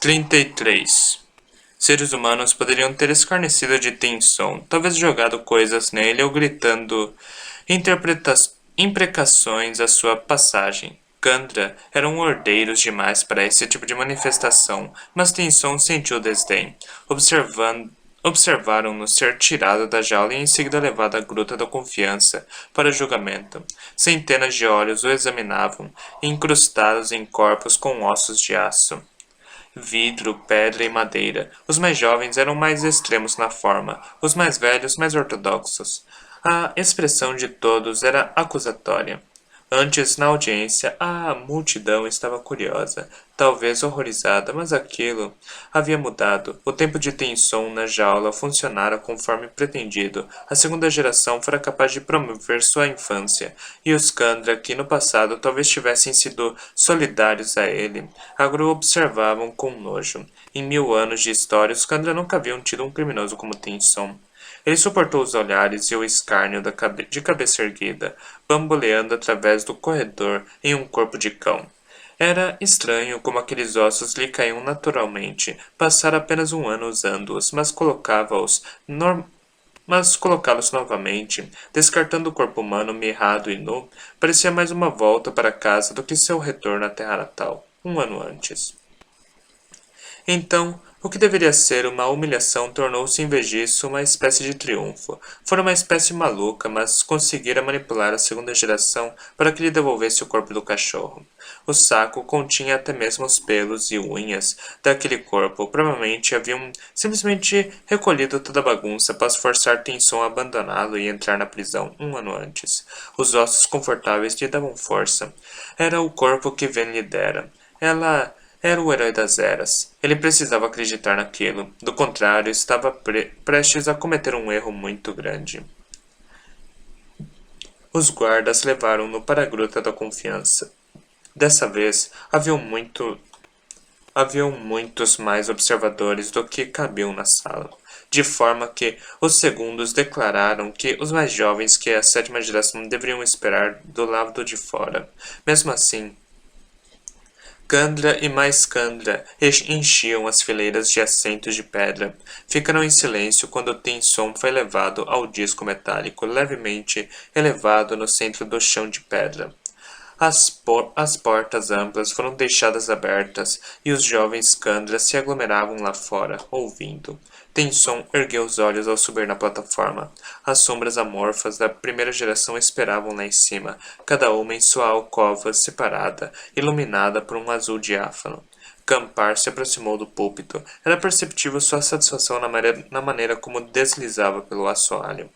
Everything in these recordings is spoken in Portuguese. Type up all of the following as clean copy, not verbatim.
33. Seres humanos poderiam ter escarnecido de Tenson, talvez jogado coisas nele ou gritando imprecações à sua passagem. Kandra eram ordeiros demais para esse tipo de manifestação, mas Tenson sentiu desdém. Observaram-no ser tirado da jaula e em seguida levado à Gruta da Confiança para julgamento. Centenas de olhos o examinavam, incrustados em corpos com ossos de aço, vidro, pedra e madeira. Os mais jovens eram mais extremos na forma, os mais velhos mais ortodoxos. A expressão de todos era acusatória. Antes, na audiência, a multidão estava curiosa, talvez horrorizada, mas aquilo havia mudado. O tempo de tensão na jaula funcionara conforme pretendido. A segunda geração fora capaz de promover sua infância, e os Kandra, que no passado talvez tivessem sido solidários a ele, agora o observavam com nojo. Em 1000 anos de história, os Kandra nunca haviam tido um criminoso como Tenson. Ele suportou os olhares e o escárnio de cabeça erguida, bamboleando através do corredor em um corpo de cão. Era estranho como aqueles ossos lhe caíam naturalmente. Passara apenas um ano usando-os, mas colocá-los novamente, descartando o corpo humano mirrado e nu, parecia mais uma volta para casa do que seu retorno à terra natal, um ano antes. Então, o que deveria ser uma humilhação tornou-se em vez disso uma espécie de triunfo. Fora uma espécie maluca, mas conseguira manipular a segunda geração para que lhe devolvesse o corpo do cachorro. O saco continha até mesmo os pelos e unhas daquele corpo. Provavelmente haviam simplesmente recolhido toda a bagunça após forçar Tenson a abandoná-lo e entrar na prisão um ano antes. Os ossos confortáveis lhe davam força. Era o corpo que Ven lhe dera. Ela era o herói das eras. Ele precisava acreditar naquilo. Do contrário, estava prestes a cometer um erro muito grande. Os guardas levaram-no para a Gruta da Confiança. Dessa vez, haviam muitos mais observadores do que cabiam na sala, de forma que os segundos declararam que os mais jovens que a sétima geração deveriam esperar do lado de fora. Mesmo assim, Kandra e mais Kandra enchiam as fileiras de assentos de pedra. Ficaram em silêncio quando Tenson foi levado ao disco metálico, levemente elevado no centro do chão de pedra. As portas amplas foram deixadas abertas e os jovens Kandra se aglomeravam lá fora, ouvindo. Tenson ergueu os olhos ao subir na plataforma. As sombras amorfas da primeira geração esperavam lá em cima, cada uma em sua alcova separada, iluminada por um azul diáfano. Campar se aproximou do púlpito. Era perceptível sua satisfação na maneira como deslizava pelo assoalho.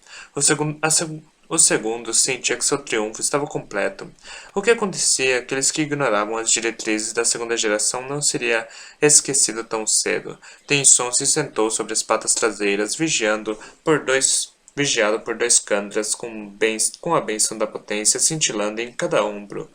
O segundo sentia que seu triunfo estava completo. O que acontecia, aqueles que ignoravam as diretrizes da segunda geração não seria esquecido tão cedo. Tenson se sentou sobre as patas traseiras, vigiado por dois Kandras com a bênção da potência cintilando em cada ombro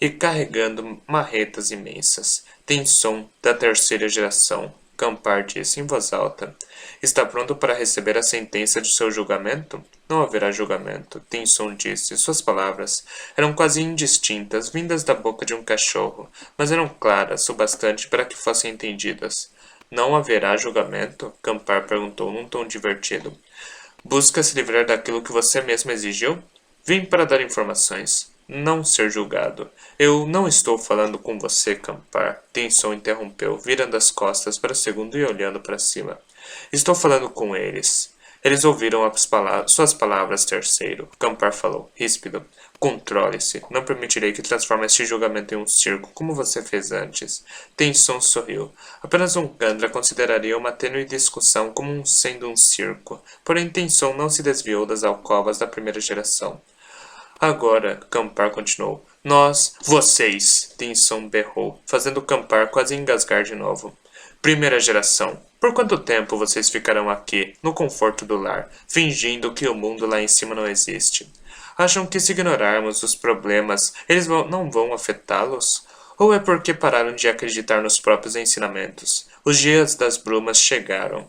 e carregando marretas imensas. Tenson, da terceira geração. Campar disse em voz alta. Está pronto para receber a sentença de seu julgamento? Não haverá julgamento, Tenson disse. Suas palavras eram quase indistintas, vindas da boca de um cachorro, mas eram claras o bastante para que fossem entendidas. Não haverá julgamento? Campar perguntou num tom divertido. Busca se livrar daquilo que você mesmo exigiu? Vim para dar informações. Não ser julgado. Eu não estou falando com você, Campar. Tenson interrompeu, virando as costas para o segundo e olhando para cima. Estou falando com eles. Eles ouviram suas palavras, terceiro. Campar falou, ríspido. Controle-se. Não permitirei que transforme este julgamento em um circo, como você fez antes. Tenson sorriu. Apenas um Kandra consideraria uma tênue discussão como sendo um circo. Porém, Tenson não se desviou das alcovas da primeira geração. Agora, Campar continuou. Vocês, Tenson berrou, fazendo Campar quase engasgar de novo. Primeira geração. Por quanto tempo vocês ficarão aqui, no conforto do lar, fingindo que o mundo lá em cima não existe? Acham que se ignorarmos os problemas, eles não vão afetá-los? Ou é porque pararam de acreditar nos próprios ensinamentos? Os dias das brumas chegaram.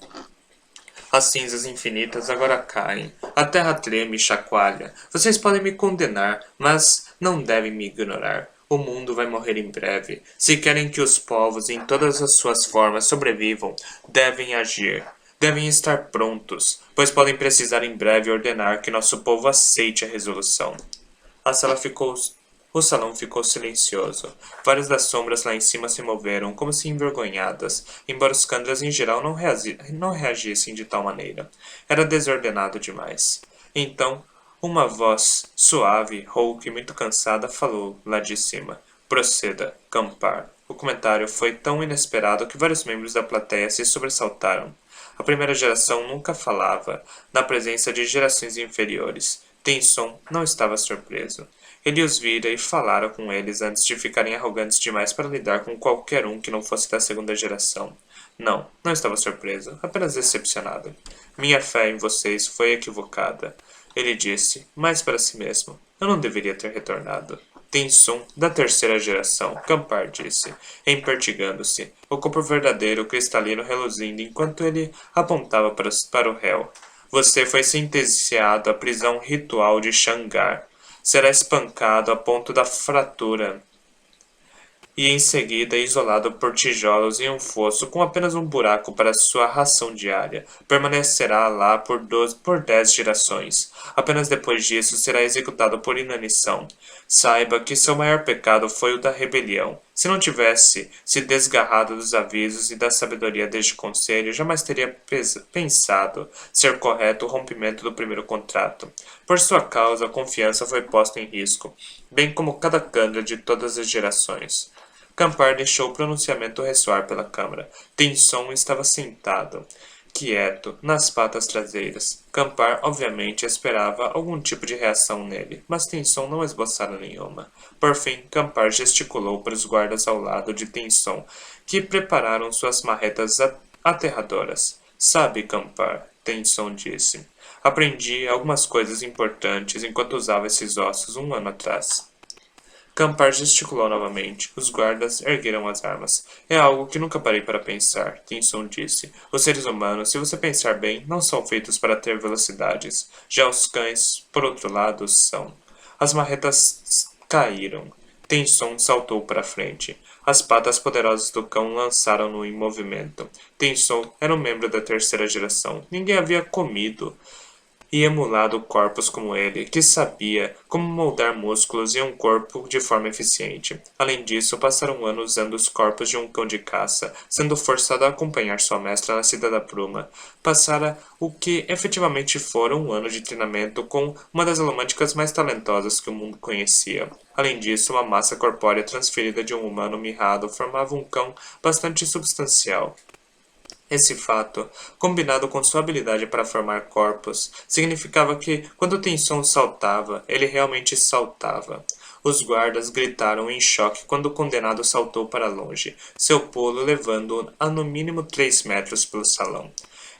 As cinzas infinitas agora caem. A terra treme e chacoalha. Vocês podem me condenar, mas não devem me ignorar. O mundo vai morrer em breve. Se querem que os povos, em todas as suas formas, sobrevivam, devem agir. Devem estar prontos, pois podem precisar em breve ordenar que nosso povo aceite a resolução. A sala ficou. O salão ficou silencioso. Várias das sombras lá em cima se moveram, como se envergonhadas, embora os Kandras em geral não reagissem de tal maneira. Era desordenado demais. Então, uma voz suave, rouca e muito cansada falou lá de cima. Proceda, Campar. O comentário foi tão inesperado que vários membros da plateia se sobressaltaram. A primeira geração nunca falava, na presença de gerações inferiores. Tenson não estava surpreso. Ele os vira e falara com eles antes de ficarem arrogantes demais para lidar com qualquer um que não fosse da segunda geração. Não, não estava surpreso, apenas decepcionado. Minha fé em vocês foi equivocada. Ele disse, mais para si mesmo. Eu não deveria ter retornado. Tenson, da terceira geração, Campar disse, empertigando-se, o corpo verdadeiro cristalino reluzindo enquanto ele apontava para o réu. Você foi sentenciado à prisão ritual de Shangar. Será espancado a ponto da fratura e em seguida isolado por tijolos em um fosso com apenas um buraco para sua ração diária. Permanecerá lá por 10 gerações. Apenas depois disso será executado por inanição. Saiba que seu maior pecado foi o da rebelião. Se não tivesse se desgarrado dos avisos e da sabedoria deste conselho, jamais teria pensado ser correto o rompimento do primeiro contrato. Por sua causa, a confiança foi posta em risco, bem como cada Kandra de todas as gerações. Campar deixou o pronunciamento ressoar pela câmara. Tenson estava sentado, quieto, nas patas traseiras. Campar, obviamente, esperava algum tipo de reação nele, mas Tenson não esboçara nenhuma. Por fim, Campar gesticulou para os guardas ao lado de Tenson, que prepararam suas marretas aterradoras. Sabe, Campar, Tenson disse. Aprendi algumas coisas importantes enquanto usava esses ossos 1 ano atrás. Campar gesticulou novamente. Os guardas ergueram as armas. É algo que nunca parei para pensar, Tenson disse. Os seres humanos, se você pensar bem, não são feitos para ter velocidades. Já os cães, por outro lado, são. As marretas caíram. Tenson saltou para frente. As patas poderosas do cão lançaram-no em movimento. Tenson era um membro da terceira geração. Ninguém havia comido e emulado corpos como ele, que sabia como moldar músculos e um corpo de forma eficiente. Além disso, passara um ano usando os corpos de um cão de caça, sendo forçado a acompanhar sua mestra na Cidade da Bruma. Passara o que efetivamente fora um ano de treinamento com uma das alomânticas mais talentosas que o mundo conhecia. Além disso, uma massa corpórea transferida de um humano mirrado formava um cão bastante substancial. Esse fato, combinado com sua habilidade para formar corpos, significava que, quando Tenson saltava, ele realmente saltava. Os guardas gritaram em choque quando o condenado saltou para longe, seu pulo levando-o a no mínimo 3 metros pelo salão.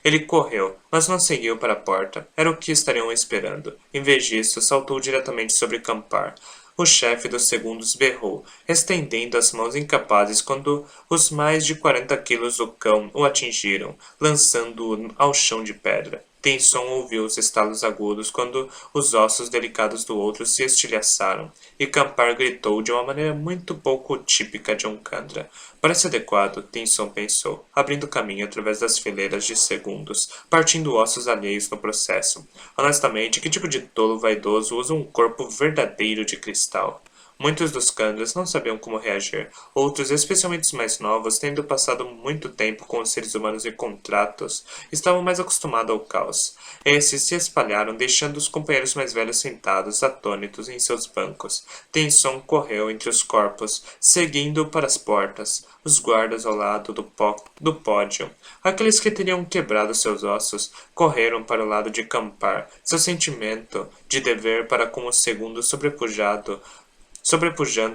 Ele correu, mas não seguiu para a porta. Era o que estariam esperando. Em vez disso, saltou diretamente sobre Campar. O chefe dos segundos berrou, estendendo as mãos incapazes quando os mais de 40 quilos do cão o atingiram, lançando-o ao chão de pedra. Tenson ouviu os estalos agudos quando os ossos delicados do outro se estilhaçaram, e Campar gritou de uma maneira muito pouco típica de um Kandra. Parece adequado, Tenson pensou, abrindo caminho através das fileiras de segundos, partindo ossos alheios no processo. Honestamente, que tipo de tolo vaidoso usa um corpo verdadeiro de cristal? Muitos dos Kandras não sabiam como reagir. Outros, especialmente os mais novos, tendo passado muito tempo com os seres humanos em contratos, estavam mais acostumados ao caos. Esses se espalharam, deixando os companheiros mais velhos sentados, atônitos, em seus bancos. Tenson correu entre os corpos, seguindo para as portas. Os guardas ao lado do pódio, aqueles que teriam quebrado seus ossos, correram para o lado de Campar, seu sentimento de dever para com o segundo sobrepujando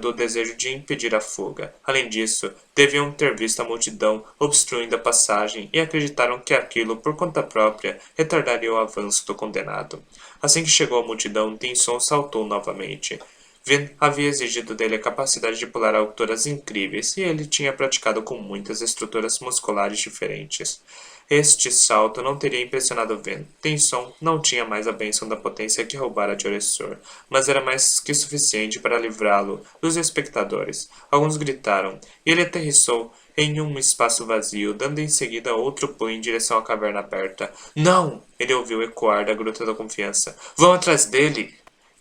o desejo de impedir a fuga. Além disso, deviam ter visto a multidão obstruindo a passagem e acreditaram que aquilo, por conta própria, retardaria o avanço do condenado. Assim que chegou a multidão, Tenson saltou novamente. Vin havia exigido dele a capacidade de pular a alturas incríveis, e ele tinha praticado com muitas estruturas musculares diferentes. Este salto não teria impressionado Vin. Tenson não tinha mais a bênção da potência que roubara de Oressor, mas era mais que suficiente para livrá-lo dos espectadores. Alguns gritaram, e ele aterrissou em um espaço vazio, dando em seguida outro pulo em direção à caverna aberta. Não! Ele ouviu ecoar da Gruta da Confiança. Vão atrás dele!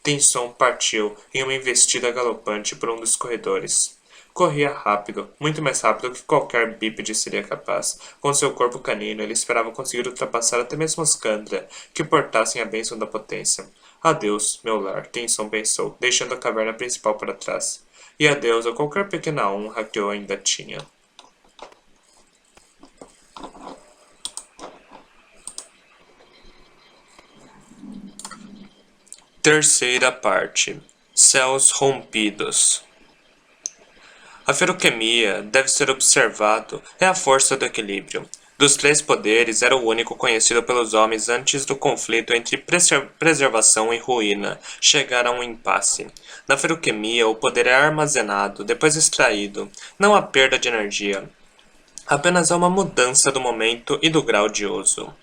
Tenson partiu em uma investida galopante por um dos corredores. Corria rápido, muito mais rápido que qualquer bípede seria capaz. Com seu corpo canino, ele esperava conseguir ultrapassar até mesmo os Kandra, que portassem a bênção da potência. Adeus, meu lar, Tenson pensou, deixando a caverna principal para trás. E adeus a qualquer pequena honra que eu ainda tinha. Terceira parte. Céus rompidos. A feroquemia, deve ser observado, é a força do equilíbrio. Dos três poderes, era o único conhecido pelos homens antes do conflito entre preservação e ruína chegar a um impasse. Na feroquemia, o poder é armazenado, depois extraído, não há perda de energia. Apenas há uma mudança do momento e do grau de uso.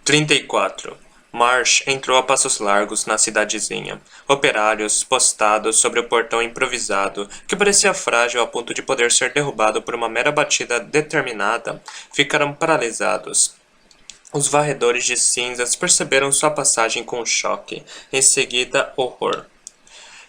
34. Marsh entrou a passos largos na cidadezinha. Operários, postados sobre o portão improvisado, que parecia frágil a ponto de poder ser derrubado por uma mera batida determinada, ficaram paralisados. Os varredores de cinzas perceberam sua passagem com choque, em seguida horror.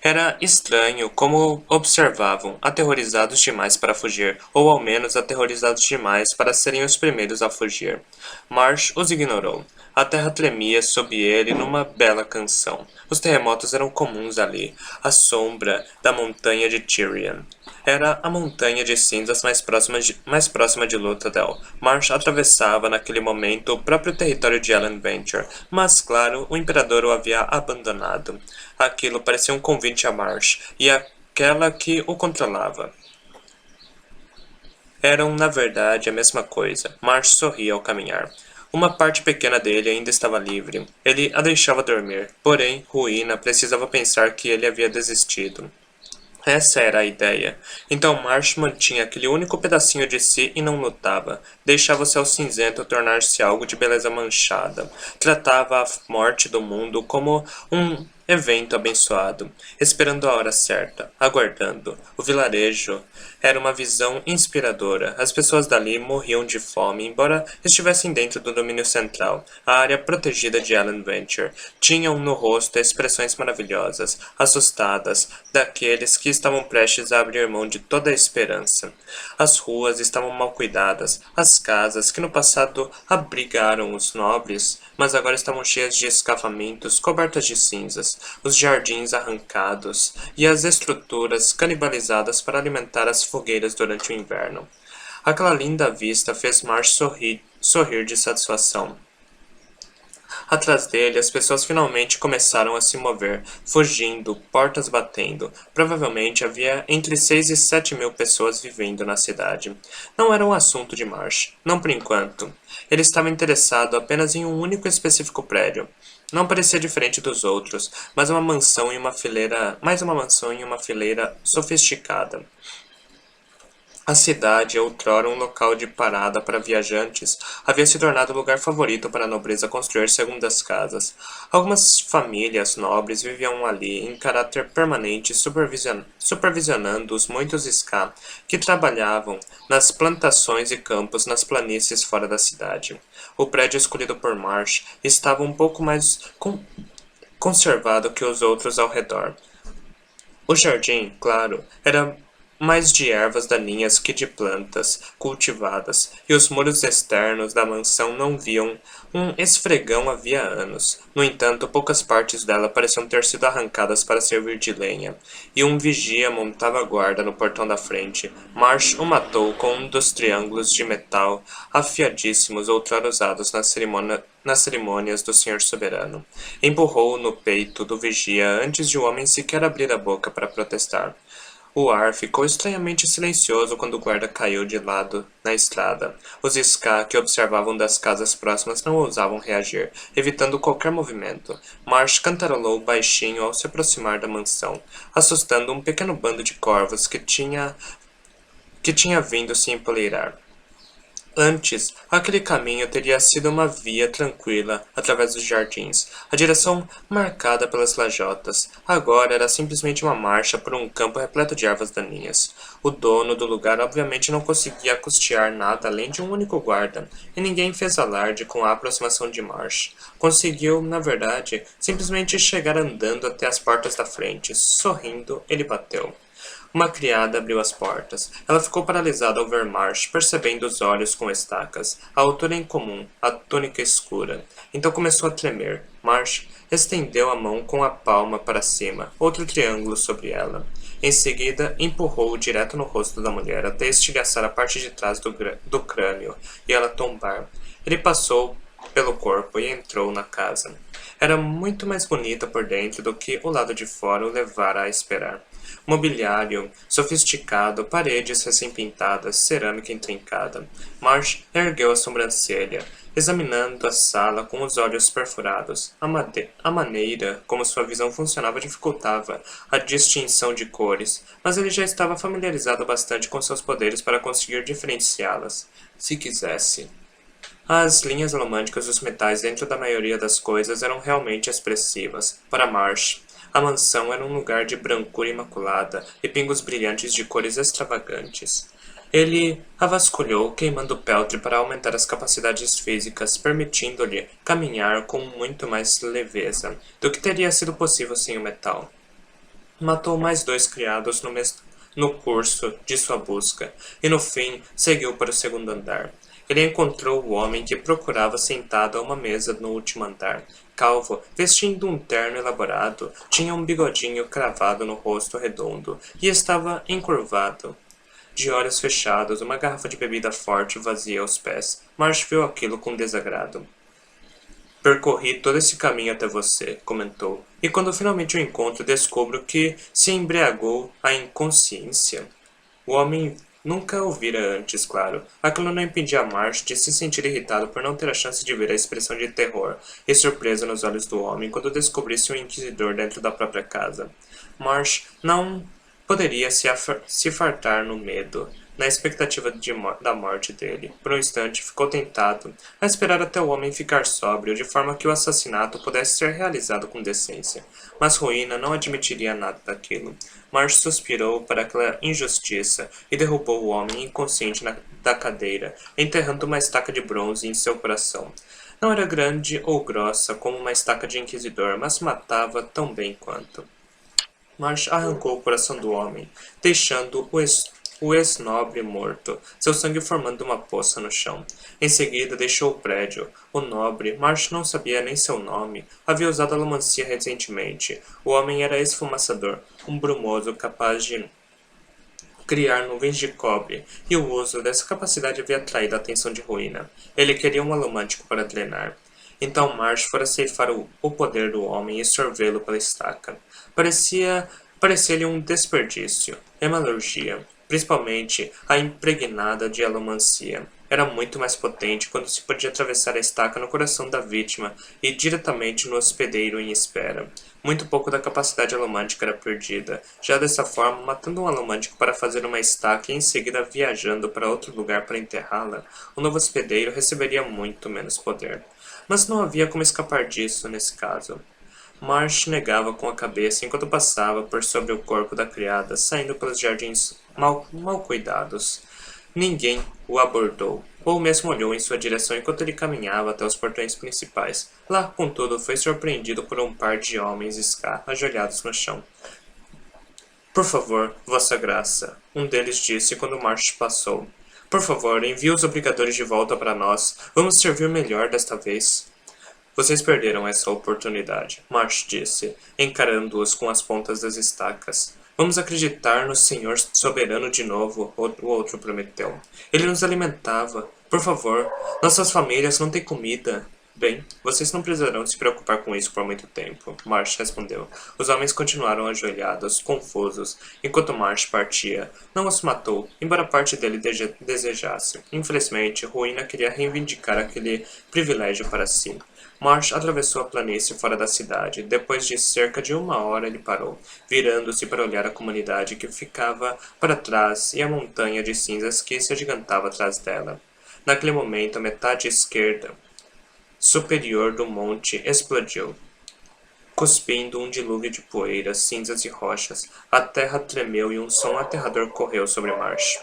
Era estranho como observavam, aterrorizados demais para fugir, ou ao menos aterrorizados demais para serem os primeiros a fugir. Marsh os ignorou. A terra tremia sob ele numa bela canção. Os terremotos eram comuns ali. A sombra da montanha de Tyrion. Era a montanha de cinzas mais próxima de Luthadel. Marsh atravessava naquele momento o próprio território de Ellen Venture, mas, claro, o imperador o havia abandonado. Aquilo parecia um convite a Marsh, e aquela que o controlava. Eram, na verdade, a mesma coisa. Marsh sorria ao caminhar. Uma parte pequena dele ainda estava livre. Ele a deixava dormir. Porém, Ruína precisava pensar que ele havia desistido. Essa era a ideia. Então Marsh mantinha aquele único pedacinho de si e não lutava. Deixava o céu cinzento tornar-se algo de beleza manchada. Tratava a morte do mundo como um evento abençoado, esperando a hora certa, aguardando. O vilarejo era uma visão inspiradora. As pessoas dali morriam de fome, embora estivessem dentro do domínio central. A área protegida de Allen Venture tinham no rosto expressões maravilhosas, assustadas, daqueles que estavam prestes a abrir mão de toda a esperança. As ruas estavam mal cuidadas, as casas que no passado abrigaram os nobres, mas agora estavam cheias de escavamentos cobertas de cinzas, os jardins arrancados e as estruturas canibalizadas para alimentar as fogueiras durante o inverno. Aquela linda vista fez Marsh sorrir de satisfação. Atrás dele, as pessoas finalmente começaram a se mover, fugindo, portas batendo. Provavelmente havia entre 6 e 7 mil pessoas vivendo na cidade. Não era um assunto de Marsh, não por enquanto. Ele estava interessado apenas em um único e específico prédio. Não parecia diferente dos outros, mas uma mansão em uma fileira sofisticada. A cidade, outrora um local de parada para viajantes, havia se tornado o lugar favorito para a nobreza construir segundas casas. Algumas famílias nobres viviam ali em caráter permanente, supervisionando os muitos ska que trabalhavam nas plantações e campos nas planícies fora da cidade. O prédio escolhido por Marsh estava um pouco mais conservado que os outros ao redor. O jardim, claro, era mais de ervas daninhas que de plantas cultivadas, e os muros externos da mansão não viam um esfregão havia anos. No entanto, poucas partes dela pareciam ter sido arrancadas para servir de lenha, e um vigia montava guarda no portão da frente. Marsh o matou com um dos triângulos de metal afiadíssimos outrora usados nas cerimônias do Senhor Soberano. Empurrou-o no peito do vigia antes de o homem sequer abrir a boca para protestar. O ar ficou estranhamente silencioso quando o guarda caiu de lado na estrada. Os Ska, que observavam das casas próximas, não ousavam reagir, evitando qualquer movimento. Marsh cantarolou baixinho ao se aproximar da mansão, assustando um pequeno bando de corvos que tinha vindo se empoleirar. Antes, aquele caminho teria sido uma via tranquila através dos jardins, a direção marcada pelas lajotas. Agora era simplesmente uma marcha por um campo repleto de ervas daninhas. O dono do lugar obviamente não conseguia custear nada além de um único guarda, e ninguém fez alarde com a aproximação de Marsh. Conseguiu, na verdade, simplesmente chegar andando até as portas da frente. Sorrindo, ele bateu. Uma criada abriu as portas. Ela ficou paralisada ao ver Marsh, percebendo os olhos com estacas, a altura incomum, a túnica escura. Então começou a tremer. Marsh estendeu a mão com a palma para cima, outro triângulo sobre ela. Em seguida, empurrou-o direto no rosto da mulher, até estilhaçar a parte de trás do crânio e ela tombar. Ele passou pelo corpo e entrou na casa. Era muito mais bonita por dentro do que o lado de fora o levara a esperar. Mobiliário sofisticado, paredes recém-pintadas, cerâmica intrincada. Marsh ergueu a sobrancelha, examinando a sala com os olhos perfurados. A maneira como sua visão funcionava dificultava a distinção de cores, mas ele já estava familiarizado bastante com seus poderes para conseguir diferenciá-las, se quisesse. As linhas românticas dos metais dentro da maioria das coisas eram realmente expressivas. Para Marsh, a mansão era um lugar de brancura imaculada e pingos brilhantes de cores extravagantes. Ele a vasculhou, queimando o peltre para aumentar as capacidades físicas, permitindo-lhe caminhar com muito mais leveza do que teria sido possível sem o metal. Matou mais 2 criados no curso de sua busca, e no fim seguiu para o segundo andar. Ele encontrou o homem que procurava sentado a uma mesa no último andar. Calvo, vestindo um terno elaborado, tinha um bigodinho cravado no rosto redondo e estava encurvado. De olhos fechados, uma garrafa de bebida forte vazia aos pés. Marsh viu aquilo com desagrado. Percorri todo esse caminho até você, comentou, e quando finalmente o encontro descubro que se embriagou a inconsciência. O homem nunca o vira antes, claro. Aquilo não impedia Marsh de se sentir irritado por não ter a chance de ver a expressão de terror e surpresa nos olhos do homem quando descobrisse um inquisidor dentro da própria casa. Marsh não poderia se fartar no medo, na expectativa da morte dele. Por um instante, ficou tentado a esperar até o homem ficar sóbrio, de forma que o assassinato pudesse ser realizado com decência. Mas Ruína não admitiria nada daquilo. Marsh suspirou para aquela injustiça e derrubou o homem inconsciente da cadeira, enterrando uma estaca de bronze em seu coração. Não era grande ou grossa como uma estaca de inquisidor, mas matava tão bem quanto. Marsh arrancou o coração do homem, deixando o ex-nobre morto, seu sangue formando uma poça no chão. Em seguida, deixou o prédio. O nobre, Marsh não sabia nem seu nome, havia usado a alomancia recentemente. O homem era esfumaçador, um brumoso capaz de criar nuvens de cobre, e o uso dessa capacidade havia atraído a atenção de Ruína. Ele queria um alomântico para drenar. Então Marsh fora ceifar o poder do homem e sorvê-lo pela estaca. Parecia-lhe um desperdício, hemalurgia, principalmente a impregnada de alomancia. Era muito mais potente quando se podia atravessar a estaca no coração da vítima e diretamente no hospedeiro em espera. Muito pouco da capacidade alomântica era perdida. Já dessa forma, matando um alomântico para fazer uma estaca e em seguida viajando para outro lugar para enterrá-la, o novo hospedeiro receberia muito menos poder. Mas não havia como escapar disso nesse caso. Marsh negava com a cabeça enquanto passava por sobre o corpo da criada, saindo pelos jardins mal cuidados. Ninguém o abordou, ou mesmo olhou em sua direção enquanto ele caminhava até os portões principais. Lá, contudo, foi surpreendido por um par de homens Ska ajoelhados no chão. Por favor, Vossa Graça, um deles disse quando Marsh passou. Por favor, envie os obrigadores de volta para nós. Vamos servir melhor desta vez. Vocês perderam essa oportunidade, Marsh disse, encarando-os com as pontas das estacas. Vamos acreditar no Senhor soberano de novo, o outro prometeu. Ele nos alimentava. Por favor, nossas famílias não têm comida. Bem, vocês não precisarão se preocupar com isso por muito tempo, Marsh respondeu. Os homens continuaram ajoelhados, confusos, enquanto Marsh partia. Não os matou, embora parte dele desejasse. Infelizmente, Ruína queria reivindicar aquele privilégio para si. Marsh atravessou a planície fora da cidade. Depois de cerca de 1 hora, ele parou, virando-se para olhar a comunidade que ficava para trás e a montanha de cinzas que se agigantava atrás dela. Naquele momento, a metade esquerda superior do monte explodiu, cuspindo um dilúvio de poeira, cinzas e rochas. A terra tremeu e um som aterrador correu sobre Marsh.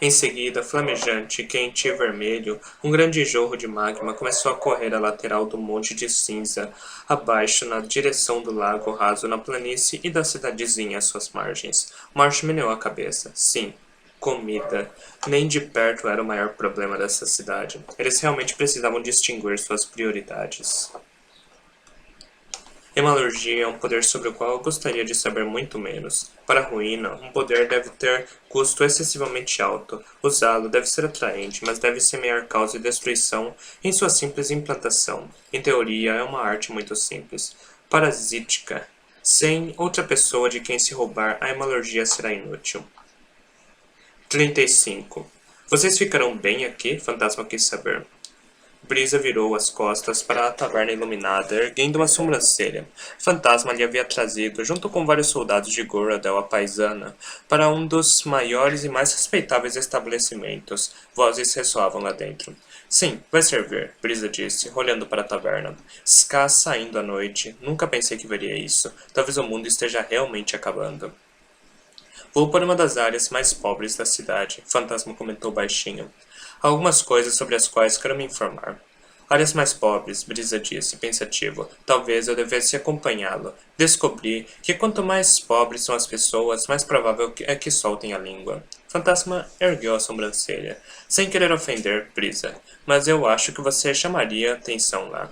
Em seguida, flamejante, quente e vermelho, um grande jorro de magma começou a correr à lateral do monte de cinza, abaixo na direção do lago raso na planície e da cidadezinha às suas margens. Marsh meneou a cabeça. Sim, comida. Nem de perto era o maior problema dessa cidade. Eles realmente precisavam distinguir suas prioridades. Hemalurgia é um poder sobre o qual eu gostaria de saber muito menos. Para a ruína, um poder deve ter custo excessivamente alto. Usá-lo deve ser atraente, mas deve semear caos e destruição em sua simples implantação. Em teoria, é uma arte muito simples. Parasítica. Sem outra pessoa de quem se roubar, a hemalurgia será inútil. 35. Vocês ficarão bem aqui? Fantasma quis saber. Brisa virou as costas para a taverna iluminada, erguendo uma sobrancelha. Fantasma lhe havia trazido, junto com vários soldados de Goradel, a paisana, para um dos maiores e mais respeitáveis estabelecimentos. Vozes ressoavam lá dentro. Sim, vai servir, Brisa disse, olhando para a taverna. Ska saindo à noite. Nunca pensei que veria isso. Talvez o mundo esteja realmente acabando. Vou para uma das áreas mais pobres da cidade, Fantasma comentou baixinho. Há algumas coisas sobre as quais quero me informar. Áreas mais pobres, Brisa disse, pensativo. Talvez eu devesse acompanhá-lo. Descobri que quanto mais pobres são as pessoas, mais provável é que soltem a língua. Fantasma ergueu a sobrancelha. Sem querer ofender, Brisa, mas eu acho que você chamaria atenção lá.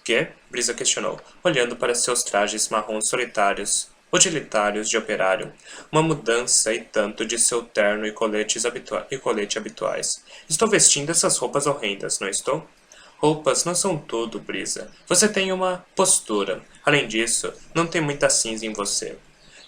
Quê? Brisa questionou, olhando para seus trajes marrons solitários, utilitários de operário, uma mudança e tanto de seu terno e colete habituais. Estou vestindo essas roupas horrendas, não estou? Roupas não são tudo, Brisa. Você tem uma postura. Além disso, não tem muita cinza em você.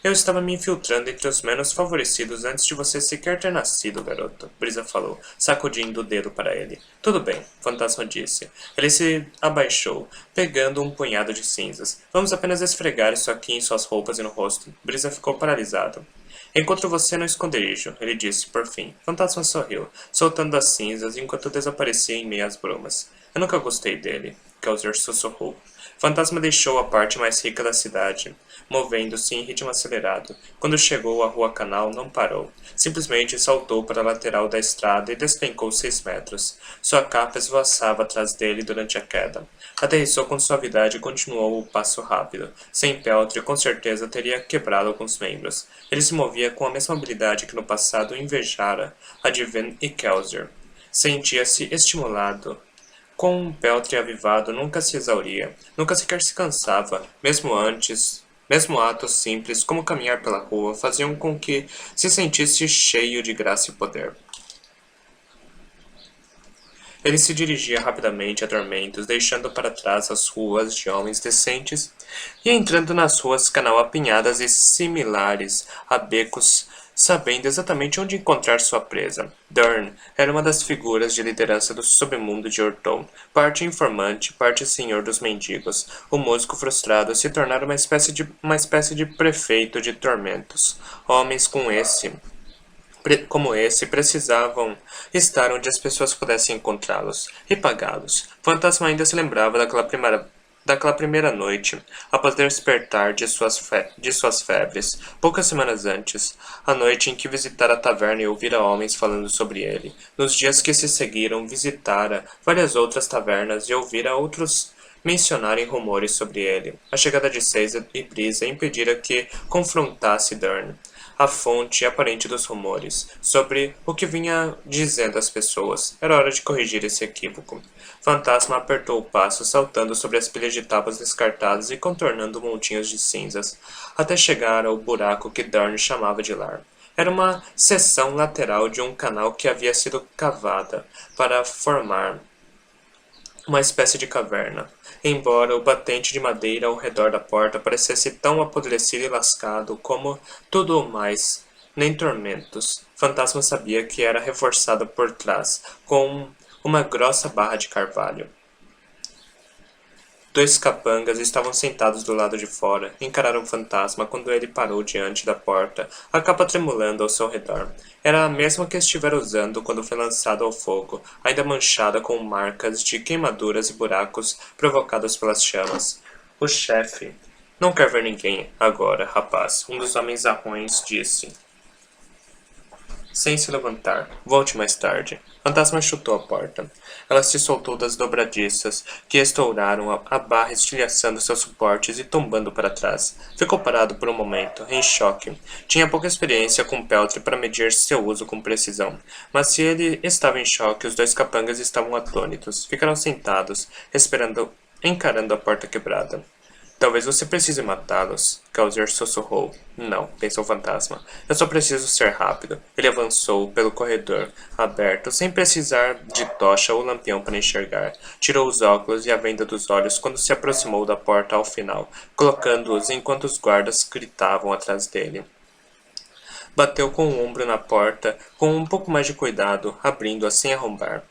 Eu estava me infiltrando entre os menos favorecidos antes de você sequer ter nascido, garoto, Brisa falou, sacudindo o dedo para ele. Tudo bem, Fantasma disse. Ele se abaixou, pegando um punhado de cinzas. Vamos apenas esfregar isso aqui em suas roupas e no rosto. Brisa ficou paralisado. Encontro você no esconderijo, ele disse, por fim. Fantasma sorriu, soltando as cinzas enquanto desaparecia em meio às brumas. Eu nunca gostei dele, Kelsier sussurrou. Fantasma deixou a parte mais rica da cidade, movendo-se em ritmo acelerado. Quando chegou à rua Canal, não parou. Simplesmente saltou para a lateral da estrada e despencou 6 metros. Sua capa esvoaçava atrás dele durante a queda. Aterrissou com suavidade e continuou o passo rápido. Sem peltre, com certeza teria quebrado alguns membros. Ele se movia com a mesma habilidade que no passado invejara a de Ven e Kelsier. Sentia-se estimulado. Com um peltre avivado nunca se exauria, nunca sequer se cansava, mesmo atos simples como caminhar pela rua faziam com que se sentisse cheio de graça e poder. Ele se dirigia rapidamente a Tormentos, deixando para trás as ruas de homens decentes e entrando nas ruas canal apinhadas e similares a becos, sabendo exatamente onde encontrar sua presa. Dern era uma das figuras de liderança do submundo de Orton, parte informante, parte senhor dos mendigos. O músico frustrado se tornara uma espécie de prefeito de Tormentos. Homens como esse precisavam estar onde as pessoas pudessem encontrá-los e pagá-los. Fantasma ainda se lembrava daquela primeira noite, após despertar de suas febres, poucas semanas antes, a noite em que visitara a taverna e ouvira homens falando sobre ele. Nos dias que se seguiram, visitara várias outras tavernas e ouvira outros mencionarem rumores sobre ele. A chegada de Caesar e Brisa impedira que confrontasse Dern, a fonte aparente dos rumores, sobre o que vinha dizendo às pessoas. Era hora de corrigir esse equívoco. Fantasma apertou o passo, saltando sobre as pilhas de tábuas descartadas e contornando montinhos de cinzas, até chegar ao buraco que Dern chamava de lar. Era uma seção lateral de um canal que havia sido cavada para formar uma espécie de caverna. Embora o batente de madeira ao redor da porta parecesse tão apodrecido e lascado como tudo o mais, nem tormentos. Fantasma sabia que era reforçada por trás, com uma grossa barra de carvalho. Dois capangas estavam sentados do lado de fora, encararam o fantasma quando ele parou diante da porta, a capa tremulando ao seu redor. Era a mesma que estivera usando quando foi lançado ao fogo, ainda manchada com marcas de queimaduras e buracos provocados pelas chamas. O chefe. Não quer ver ninguém agora, rapaz, um dos homens arrões disse, sem se levantar. Volte mais tarde. Fantasma chutou a porta. Ela se soltou das dobradiças, que estouraram a barra estilhaçando seus suportes e tombando para trás. Ficou parado por um momento, em choque. Tinha pouca experiência com Peltre para medir seu uso com precisão. Mas se ele estava em choque, os dois capangas estavam atônitos. Ficaram sentados, esperando, encarando a porta quebrada. Talvez você precise matá-los, Causer sussurrou. Não, pensou o fantasma. Eu só preciso ser rápido. Ele avançou pelo corredor, aberto, sem precisar de tocha ou lampião para enxergar. Tirou os óculos e a venda dos olhos quando se aproximou da porta ao final, colocando-os enquanto os guardas gritavam atrás dele. Bateu com o ombro na porta, com um pouco mais de cuidado, abrindo-a sem arrombar.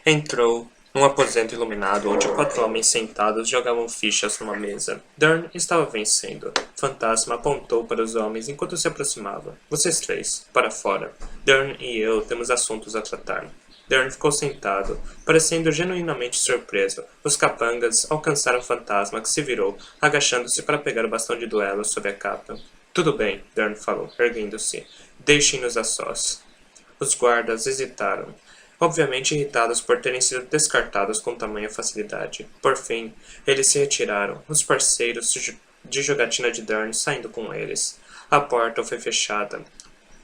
Entrou num aposento iluminado onde 4 homens sentados jogavam fichas numa mesa. Dern estava vencendo. Fantasma apontou para os homens enquanto se aproximava. Vocês 3, para fora. Dern e eu temos assuntos a tratar. Dern ficou sentado, parecendo genuinamente surpreso. Os capangas alcançaram o fantasma, que se virou, agachando-se para pegar o bastão de duelo sob a capa. Tudo bem, Dern falou, erguendo-se. Deixem-nos a sós. Os guardas hesitaram, obviamente irritados por terem sido descartados com tamanha facilidade. Por fim, eles se retiraram, os parceiros de jogatina de Dern saindo com eles. A porta foi fechada.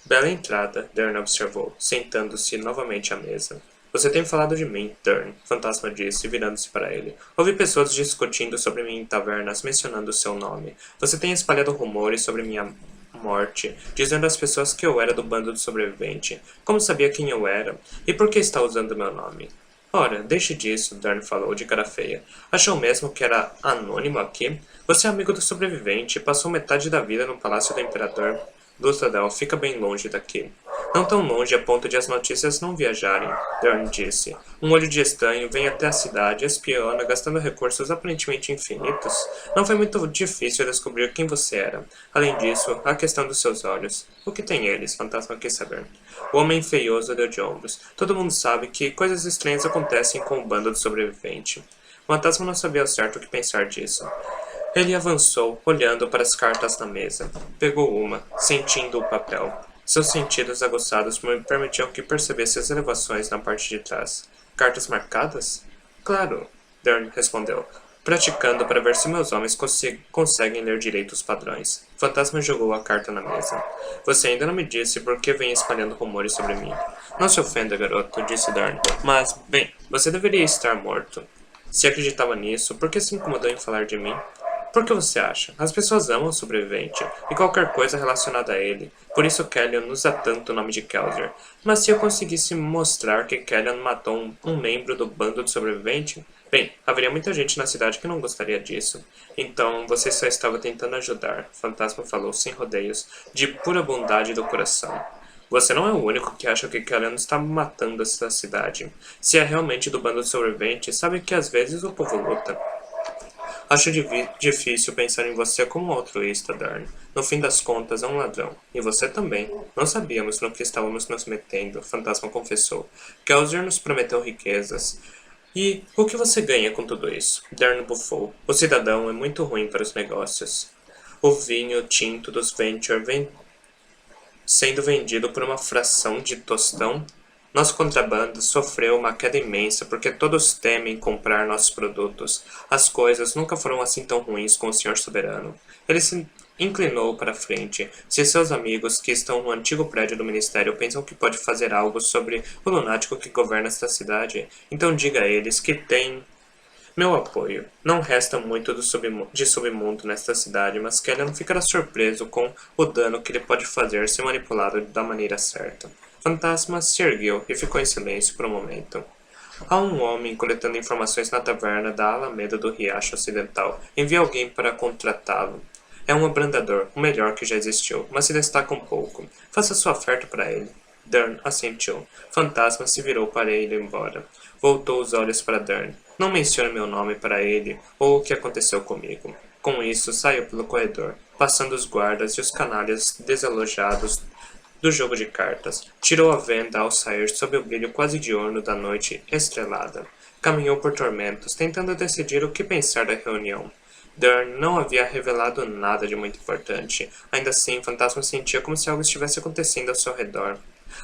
Bela entrada, Dern observou, sentando-se novamente à mesa. Você tem falado de mim, Dern, Fantasma disse, virando-se para ele. Ouvi pessoas discutindo sobre mim em tavernas, mencionando seu nome. Você tem espalhado rumores sobre minha morte, dizendo às pessoas que eu era do bando do sobrevivente. Como sabia quem eu era? E por que está usando meu nome? Ora, deixe disso, Dern falou, de cara feia. Achou mesmo que era anônimo aqui? Você é amigo do sobrevivente e passou metade da vida no palácio do imperador. Luthadel fica bem longe daqui. Não tão longe a ponto de as notícias não viajarem, Dern disse. Um olho de estanho vem até a cidade, espiona, gastando recursos aparentemente infinitos. Não foi muito difícil descobrir quem você era. Além disso, a questão dos seus olhos. O que tem eles? Fantasma quis saber. O homem feioso deu de ombros. Todo mundo sabe que coisas estranhas acontecem com o bando do sobrevivente. O fantasma não sabia ao certo o que pensar disso. Ele avançou, olhando para as cartas na mesa. Pegou uma, sentindo o papel. Seus sentidos aguçados me permitiam que percebesse as elevações na parte de trás. Cartas marcadas? Claro, Dern respondeu, praticando para ver se meus homens conseguem ler direito os padrões. O fantasma jogou a carta na mesa. Você ainda não me disse por que vem espalhando rumores sobre mim. Não se ofenda, garoto, disse Dern. Mas, bem, você deveria estar morto. Se acreditava nisso, por que se incomodou em falar de mim? Por que você acha? As pessoas amam o sobrevivente, e qualquer coisa relacionada a ele. Por isso Kellyan usa tanto o nome de Kelsier. Mas se eu conseguisse mostrar que Kellyan matou um membro do bando de sobrevivente, bem, haveria muita gente na cidade que não gostaria disso. Então, você só estava tentando ajudar, o fantasma falou sem rodeios, de pura bondade do coração. Você não é o único que acha que Kellyan está matando essa cidade. Se é realmente do bando de sobrevivente, sabe que às vezes o povo luta. Acho difícil pensar em você como um altruísta, Dern. No fim das contas, é um ladrão. E você também. Não sabíamos no que estávamos nos metendo, o fantasma confessou. Kelsier nos prometeu riquezas. E o que você ganha com tudo isso? Dern bufou. O cidadão é muito ruim para os negócios. O vinho tinto dos Venture vem sendo vendido por uma fração de tostão. Nosso contrabando sofreu uma queda imensa porque todos temem comprar nossos produtos. As coisas nunca foram assim tão ruins com o senhor soberano. Ele se inclinou para frente. Se seus amigos que estão no antigo prédio do ministério pensam que pode fazer algo sobre o lunático que governa esta cidade, então diga a eles que tem meu apoio. Não resta muito de submundo nesta cidade, mas Kellyan ficará surpreso com o dano que ele pode fazer se manipulado da maneira certa. Fantasma se ergueu e ficou em silêncio por um momento. Há um homem coletando informações na taverna da Alameda do Riacho Ocidental. Envie alguém para contratá-lo. É um abrandador, o melhor que já existiu, mas se destaca um pouco. Faça sua oferta para ele. Dern assentiu. Fantasma se virou para ele embora. Voltou os olhos para Dern. Não mencione meu nome para ele ou o que aconteceu comigo. Com isso, saiu pelo corredor, passando os guardas e os canalhas desalojados do jogo de cartas. Tirou a venda ao sair sob o brilho quase diurno da noite estrelada. Caminhou por tormentos, tentando decidir o que pensar da reunião. Dern não havia revelado nada de muito importante. Ainda assim, o fantasma sentia como se algo estivesse acontecendo ao seu redor.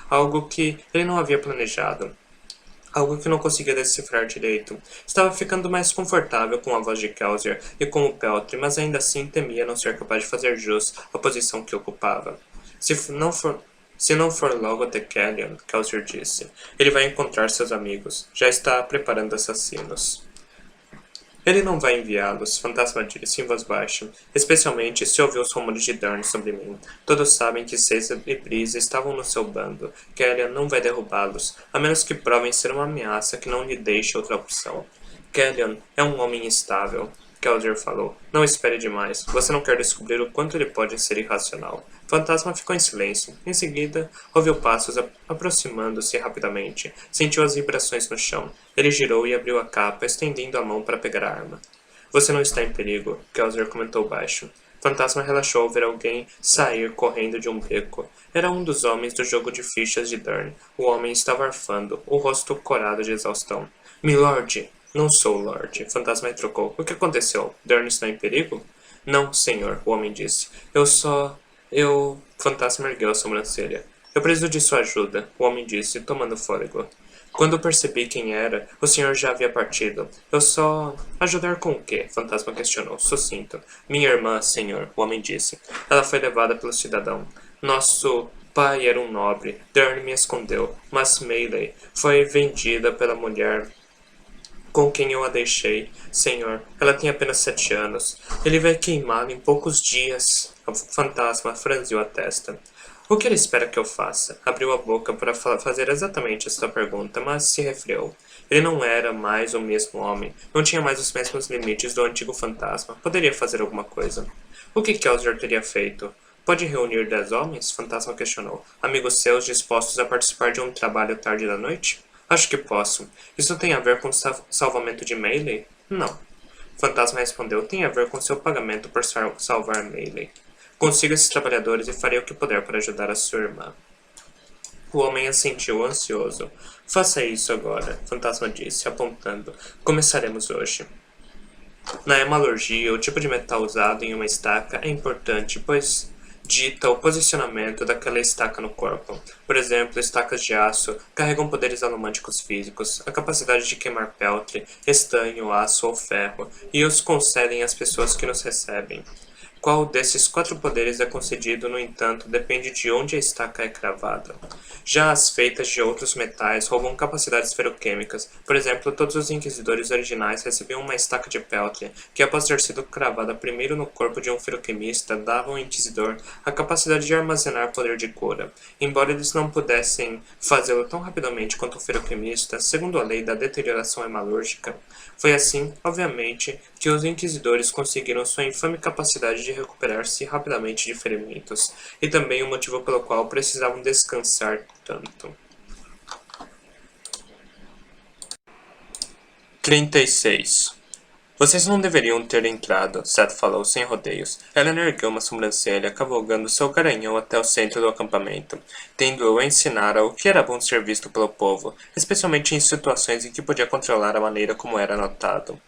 Algo que ele não havia planejado. Algo que não conseguia decifrar direito. Estava ficando mais confortável com a voz de Kelsier e com o Peltry, mas ainda assim temia não ser capaz de fazer jus à posição que ocupava. Se não for logo até Kellyan, Kelsier disse, ele vai encontrar seus amigos. Já está preparando assassinos. Ele não vai enviá-los, Fantasma disse em voz baixa, especialmente se ouviu os rumores de Dern sobre mim. Todos sabem que Caesar e Breeze estavam no seu bando. Kellyan não vai derrubá-los, a menos que provem ser uma ameaça que não lhe deixe outra opção. Kellyan é um homem instável, Kelsier falou. Não espere demais. Você não quer descobrir o quanto ele pode ser irracional. O fantasma ficou em silêncio. Em seguida, ouviu passos aproximando-se rapidamente. Sentiu as vibrações no chão. Ele girou e abriu a capa, estendendo a mão para pegar a arma. Você não está em perigo, Kelsier comentou baixo. O fantasma relaxou ao ver alguém sair correndo de um beco. Era um dos homens do jogo de fichas de Dern. O homem estava arfando, o rosto corado de exaustão. Milord! Não sou o Lorde. O fantasma retrocou. O que aconteceu? Dern está em perigo? Não, senhor, o homem disse. O fantasma ergueu a sobrancelha. Eu preciso de sua ajuda, o homem disse, tomando fôlego. Quando percebi quem era, o senhor já havia partido. Eu só... Ajudar com o quê? O fantasma questionou, sucinto. Minha irmã, senhor, o homem disse. Ela foi levada pelo cidadão. Nosso pai era um nobre. Dern me escondeu, mas Melee foi vendida pela mulher com quem eu a deixei, senhor. Ela tem apenas 7 anos. Ele vai queimá-la em poucos dias. O fantasma franziu a testa. O que ele espera que eu faça? Abriu a boca para fazer exatamente esta pergunta, mas se refreou. Ele não era mais o mesmo homem. Não tinha mais os mesmos limites do antigo fantasma. Poderia fazer alguma coisa. O que Kelsier teria feito? Pode reunir 10 homens? O fantasma questionou. Amigos seus dispostos a participar de um trabalho tarde da noite? Acho que posso. Isso tem a ver com o salvamento de Melee? Não. O fantasma respondeu. Tem a ver com seu pagamento por salvar Melee. Consiga esses trabalhadores e farei o que puder para ajudar a sua irmã. O homem assentiu ansioso. Faça isso agora, o fantasma disse, apontando. Começaremos hoje. Na hemalurgia, o tipo de metal usado em uma estaca é importante, pois dita o posicionamento daquela estaca no corpo. Por exemplo, estacas de aço carregam poderes alomânticos físicos, a capacidade de queimar peltre, estanho, aço ou ferro, e os concedem às pessoas que nos recebem. Qual desses 4 poderes é concedido, no entanto, depende de onde a estaca é cravada. Já as feitas de outros metais roubam capacidades ferroquímicas. Por exemplo, todos os inquisidores originais recebiam uma estaca de peltre, que após ter sido cravada primeiro no corpo de um ferroquimista, dava ao inquisidor a capacidade de armazenar poder de cura. Embora eles não pudessem fazê-lo tão rapidamente quanto o ferroquimista, segundo a lei da deterioração hemalúrgica, foi assim, obviamente, que os inquisidores conseguiram sua infame capacidade de recuperar-se rapidamente de ferimentos, e também o motivo pelo qual precisavam descansar tanto. 36. Vocês não deveriam ter entrado, Seth falou sem rodeios. Eleanor ergueu uma sobrancelha, cavalgando seu garanhão até o centro do acampamento, tendo-o a ensinar o que era bom ser visto pelo povo, especialmente em situações em que podia controlar a maneira como era notado.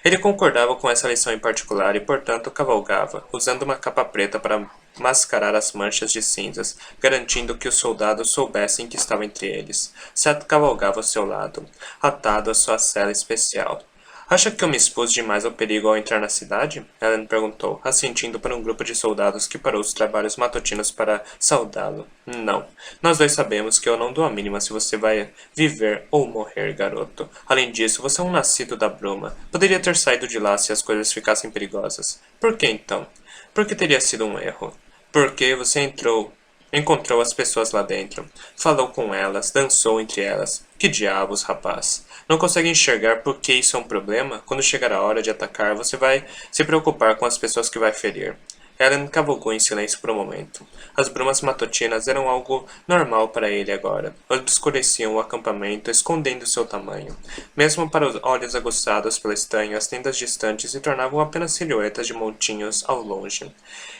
Ele concordava com essa lição em particular e, portanto, cavalgava, usando uma capa preta para mascarar as manchas de cinzas, garantindo que os soldados soubessem que estava entre eles. Seth cavalgava ao seu lado, atado à sua cela especial. Acha que eu me expus demais ao perigo ao entrar na cidade? Ellen perguntou, assentindo para um grupo de soldados que parou os trabalhos matutinos para saudá-lo. Não. Nós dois sabemos que eu não dou a mínima se você vai viver ou morrer, garoto. Além disso, você é um nascido da bruma. Poderia ter saído de lá se as coisas ficassem perigosas. Por que então? Porque teria sido um erro. Porque você entrou Encontrou as pessoas lá dentro. Falou com elas, dançou entre elas. Que diabos, rapaz? Não consegue enxergar por que isso é um problema? Quando chegar a hora de atacar, você vai se preocupar com as pessoas que vai ferir. Ellen cavalgou em silêncio por um momento. As brumas matutinas eram algo normal para ele agora. Obscureciam o acampamento, escondendo seu tamanho. Mesmo para os olhos aguçados pelo estanho, as tendas distantes se tornavam apenas silhuetas de montinhos ao longe.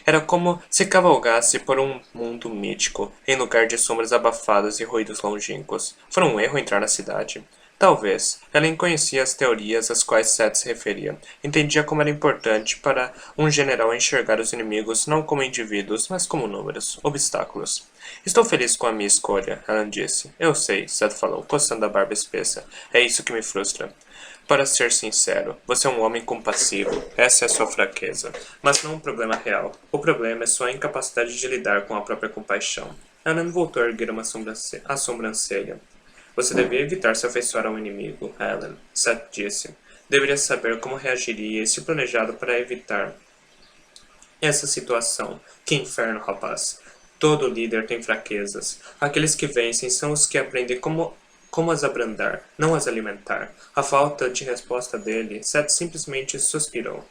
Era como se cavalgasse por um mundo mítico, em lugar de sombras abafadas e ruídos longínquos. Foi um erro entrar na cidade. Talvez. Ellen conhecia as teorias às quais Seth se referia. Entendia como era importante para um general enxergar os inimigos não como indivíduos, mas como números, obstáculos. Estou feliz com a minha escolha, Ellen disse. Eu sei, Seth falou, coçando a barba espessa. É isso que me frustra. Para ser sincero, você é um homem compassivo. Essa é a sua fraqueza. Mas não um problema real. O problema é sua incapacidade de lidar com a própria compaixão. Ellen voltou a erguer a sobrancelha. Você devia evitar se afeiçoar a um inimigo, Ellen, Seth disse. Deveria saber como reagiria e se planejado para evitar essa situação. Que inferno, rapaz. Todo líder tem fraquezas. Aqueles que vencem são os que aprendem como as abrandar, não as alimentar. A falta de resposta dele, Seth simplesmente suspirou.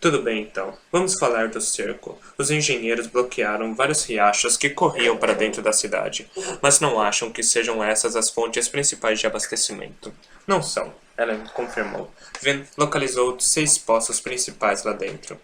Tudo bem, então. Vamos falar do cerco. Os engenheiros bloquearam vários riachos que corriam para dentro da cidade, mas não acham que sejam essas as fontes principais de abastecimento. Não são, Ellen confirmou. Vin localizou 6 poços principais lá dentro.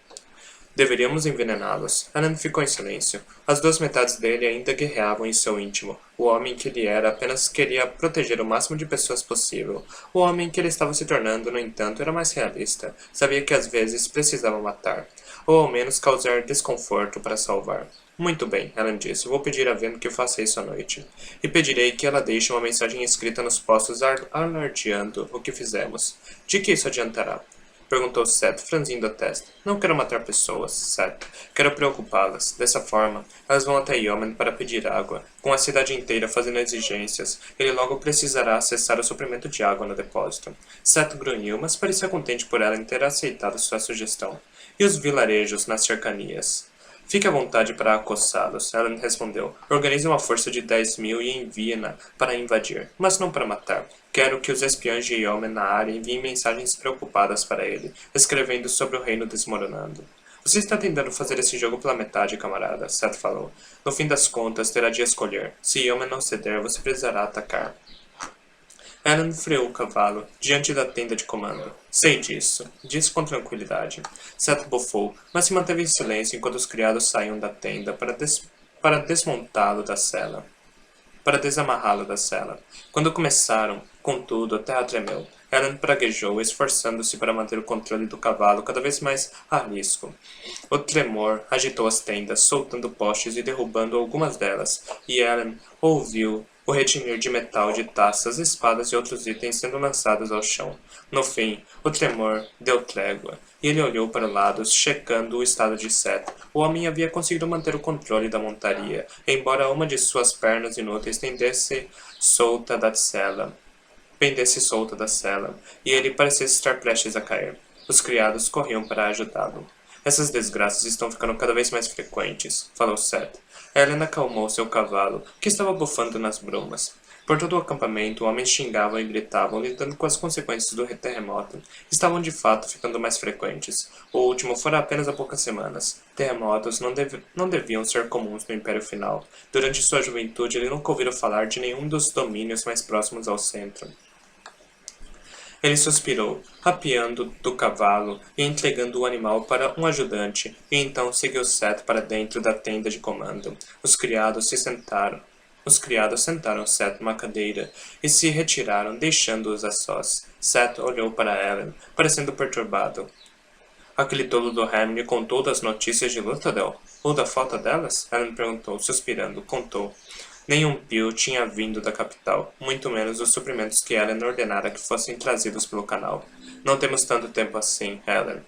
Deveríamos envenená-los. Alan ficou em silêncio. As duas metades dele ainda guerreavam em seu íntimo. O homem que ele era apenas queria proteger o máximo de pessoas possível. O homem que ele estava se tornando, no entanto, era mais realista. Sabia que às vezes precisava matar, ou ao menos causar desconforto para salvar. Muito bem, Alan disse. Vou pedir a Ven que faça isso à noite. E pedirei que ela deixe uma mensagem escrita nos postos alardeando o que fizemos. De que isso adiantará? Perguntou Seth, franzindo a testa. Não quero matar pessoas, Seth. Quero preocupá-las. Dessa forma, elas vão até Yeoman para pedir água. Com a cidade inteira fazendo exigências, ele logo precisará acessar o suprimento de água no depósito. Seth grunhiu, mas parecia contente por ela ter aceitado sua sugestão. E os vilarejos nas cercanias? Fique à vontade para acossá-los, Ellen respondeu. Organize uma força de 10.000 e envie-na para invadir, mas não para matar. Quero que os espiões de Yeoman na área enviem mensagens preocupadas para ele, escrevendo sobre o reino desmoronando. Você está tentando fazer esse jogo pela metade, camarada, Seth falou. No fim das contas, terá de escolher. Se Yeoman não ceder, você precisará atacar. Ellen freou o cavalo, diante da tenda de comando. Sei disso, disse com tranquilidade. Seth bufou, mas se manteve em silêncio enquanto os criados saíam da tenda para desmontá-lo da cela. Para desamarrá-lo da cela. Quando começaram, contudo, a terra tremeu. Ellen praguejou, esforçando-se para manter o controle do cavalo cada vez mais a risco. O tremor agitou as tendas, soltando postes e derrubando algumas delas, e Ellen ouviu o retinir de metal de taças, espadas e outros itens sendo lançados ao chão. No fim, o tremor deu trégua, e ele olhou para o lado, checando o estado de Seth. O homem havia conseguido manter o controle da montaria, embora uma de suas pernas inúteis pendesse solta da cela, e ele parecesse estar prestes a cair. Os criados corriam para ajudá-lo. Essas desgraças estão ficando cada vez mais frequentes, falou Seth. Ellen acalmou seu cavalo, que estava bufando nas brumas. Por todo o acampamento, homens xingavam e gritavam, lidando com as consequências do terremoto. Estavam de fato ficando mais frequentes. O último fora apenas há poucas semanas. Terremotos não deviam ser comuns no Império Final. Durante sua juventude, ele nunca ouvira falar de nenhum dos domínios mais próximos ao centro. Ele suspirou, rapeando do cavalo e entregando o animal para um ajudante, e então seguiu Seth para dentro da tenda de comando. Os criados sentaram Seth numa cadeira e se retiraram, deixando-os a sós. Seth olhou para Ellen, parecendo perturbado. Aquele tolo do Ham lhe contou das notícias de Luthadel? Ou da falta delas? Ellen perguntou, suspirando. Contou. Nenhum pio tinha vindo da capital, muito menos os suprimentos que Ellen ordenara que fossem trazidos pelo canal. Não temos tanto tempo assim, Ellen.